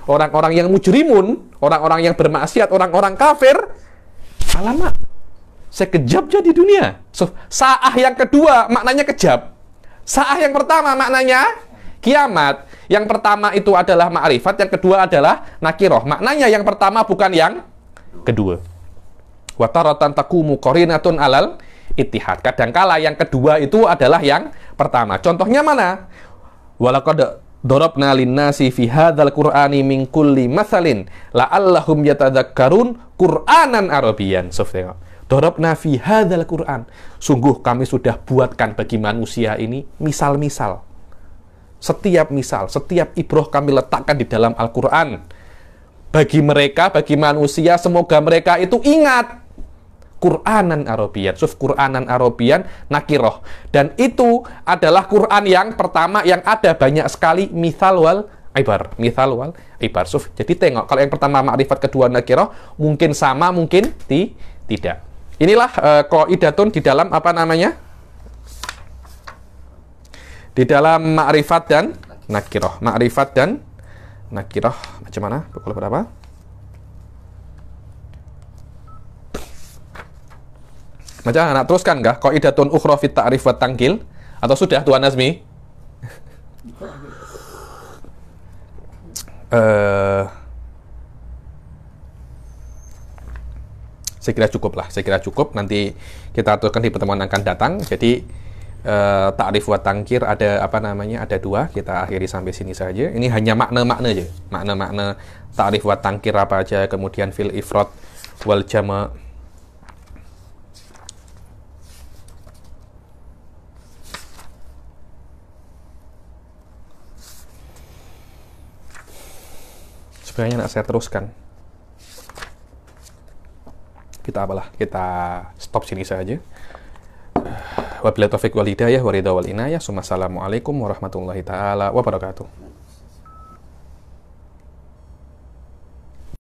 Orang-orang yang mujrimun, orang-orang yang bermaksiat, orang-orang kafir, alamak, sekejap jadi dunia. Sa'ah yang kedua maknanya kejap. Sa'ah yang pertama maknanya kiamat. Yang pertama itu adalah ma'rifat, yang kedua adalah nakirah. Maknanya yang pertama bukan yang kedua. Wa taratan taqumu qarinatun alal ittihad. Kadangkala yang kedua itu adalah yang pertama. Contohnya mana? Walaqad darabna lin-nasi fi hadzal qur'ani min kulli mathalin la'allahum yatadzakkarun qur'anan arabiyyan. Darabna fi hadzal qur'an. Sungguh kami sudah buatkan bagi manusia ini misal-misal. Setiap misal, setiap ibrah kami letakkan di dalam Al-Qur'an. Bagi mereka, bagi manusia, semoga mereka itu ingat. Qur'anan Arabiyyan. Qur'anan Arabiyyan nakirah. Dan itu adalah Qur'an yang pertama yang ada banyak sekali mithal wal ibar. Mithal wal ibar. Jadi tengok, kalau yang pertama ma'rifat, kedua nakirah, mungkin sama, mungkin tidak. Inilah qaidatun di dalam apa namanya? Di dalam ma'rifat dan nakirah. Ma'rifat dan nakirah. Macam mana? Pukul berapa? Macam mana? Teruskan nggak? Qaidatun ukhra fit ta'rif wa tangkil? Atau sudah Tuan Nazmi? Saya kira cukup lah. Saya kira cukup. Nanti kita aturkan di pertemuan akan datang. Jadi ta'rif wa tangkir ada apa namanya? Ada dua. Kita akhiri sampai sini saja. Ini hanya makna-makna aja. Makna-makna ta'rif wa tangkir apa aja. Kemudian fil ifrad wal jama'. Sebenarnya nak saya teruskan. Kita apalah? Kita stop sini saja. Wabillahi taufiq wal hidayah wa ridha wal inayah. Assalamualaikum warahmatullahi taala wabarakatuh.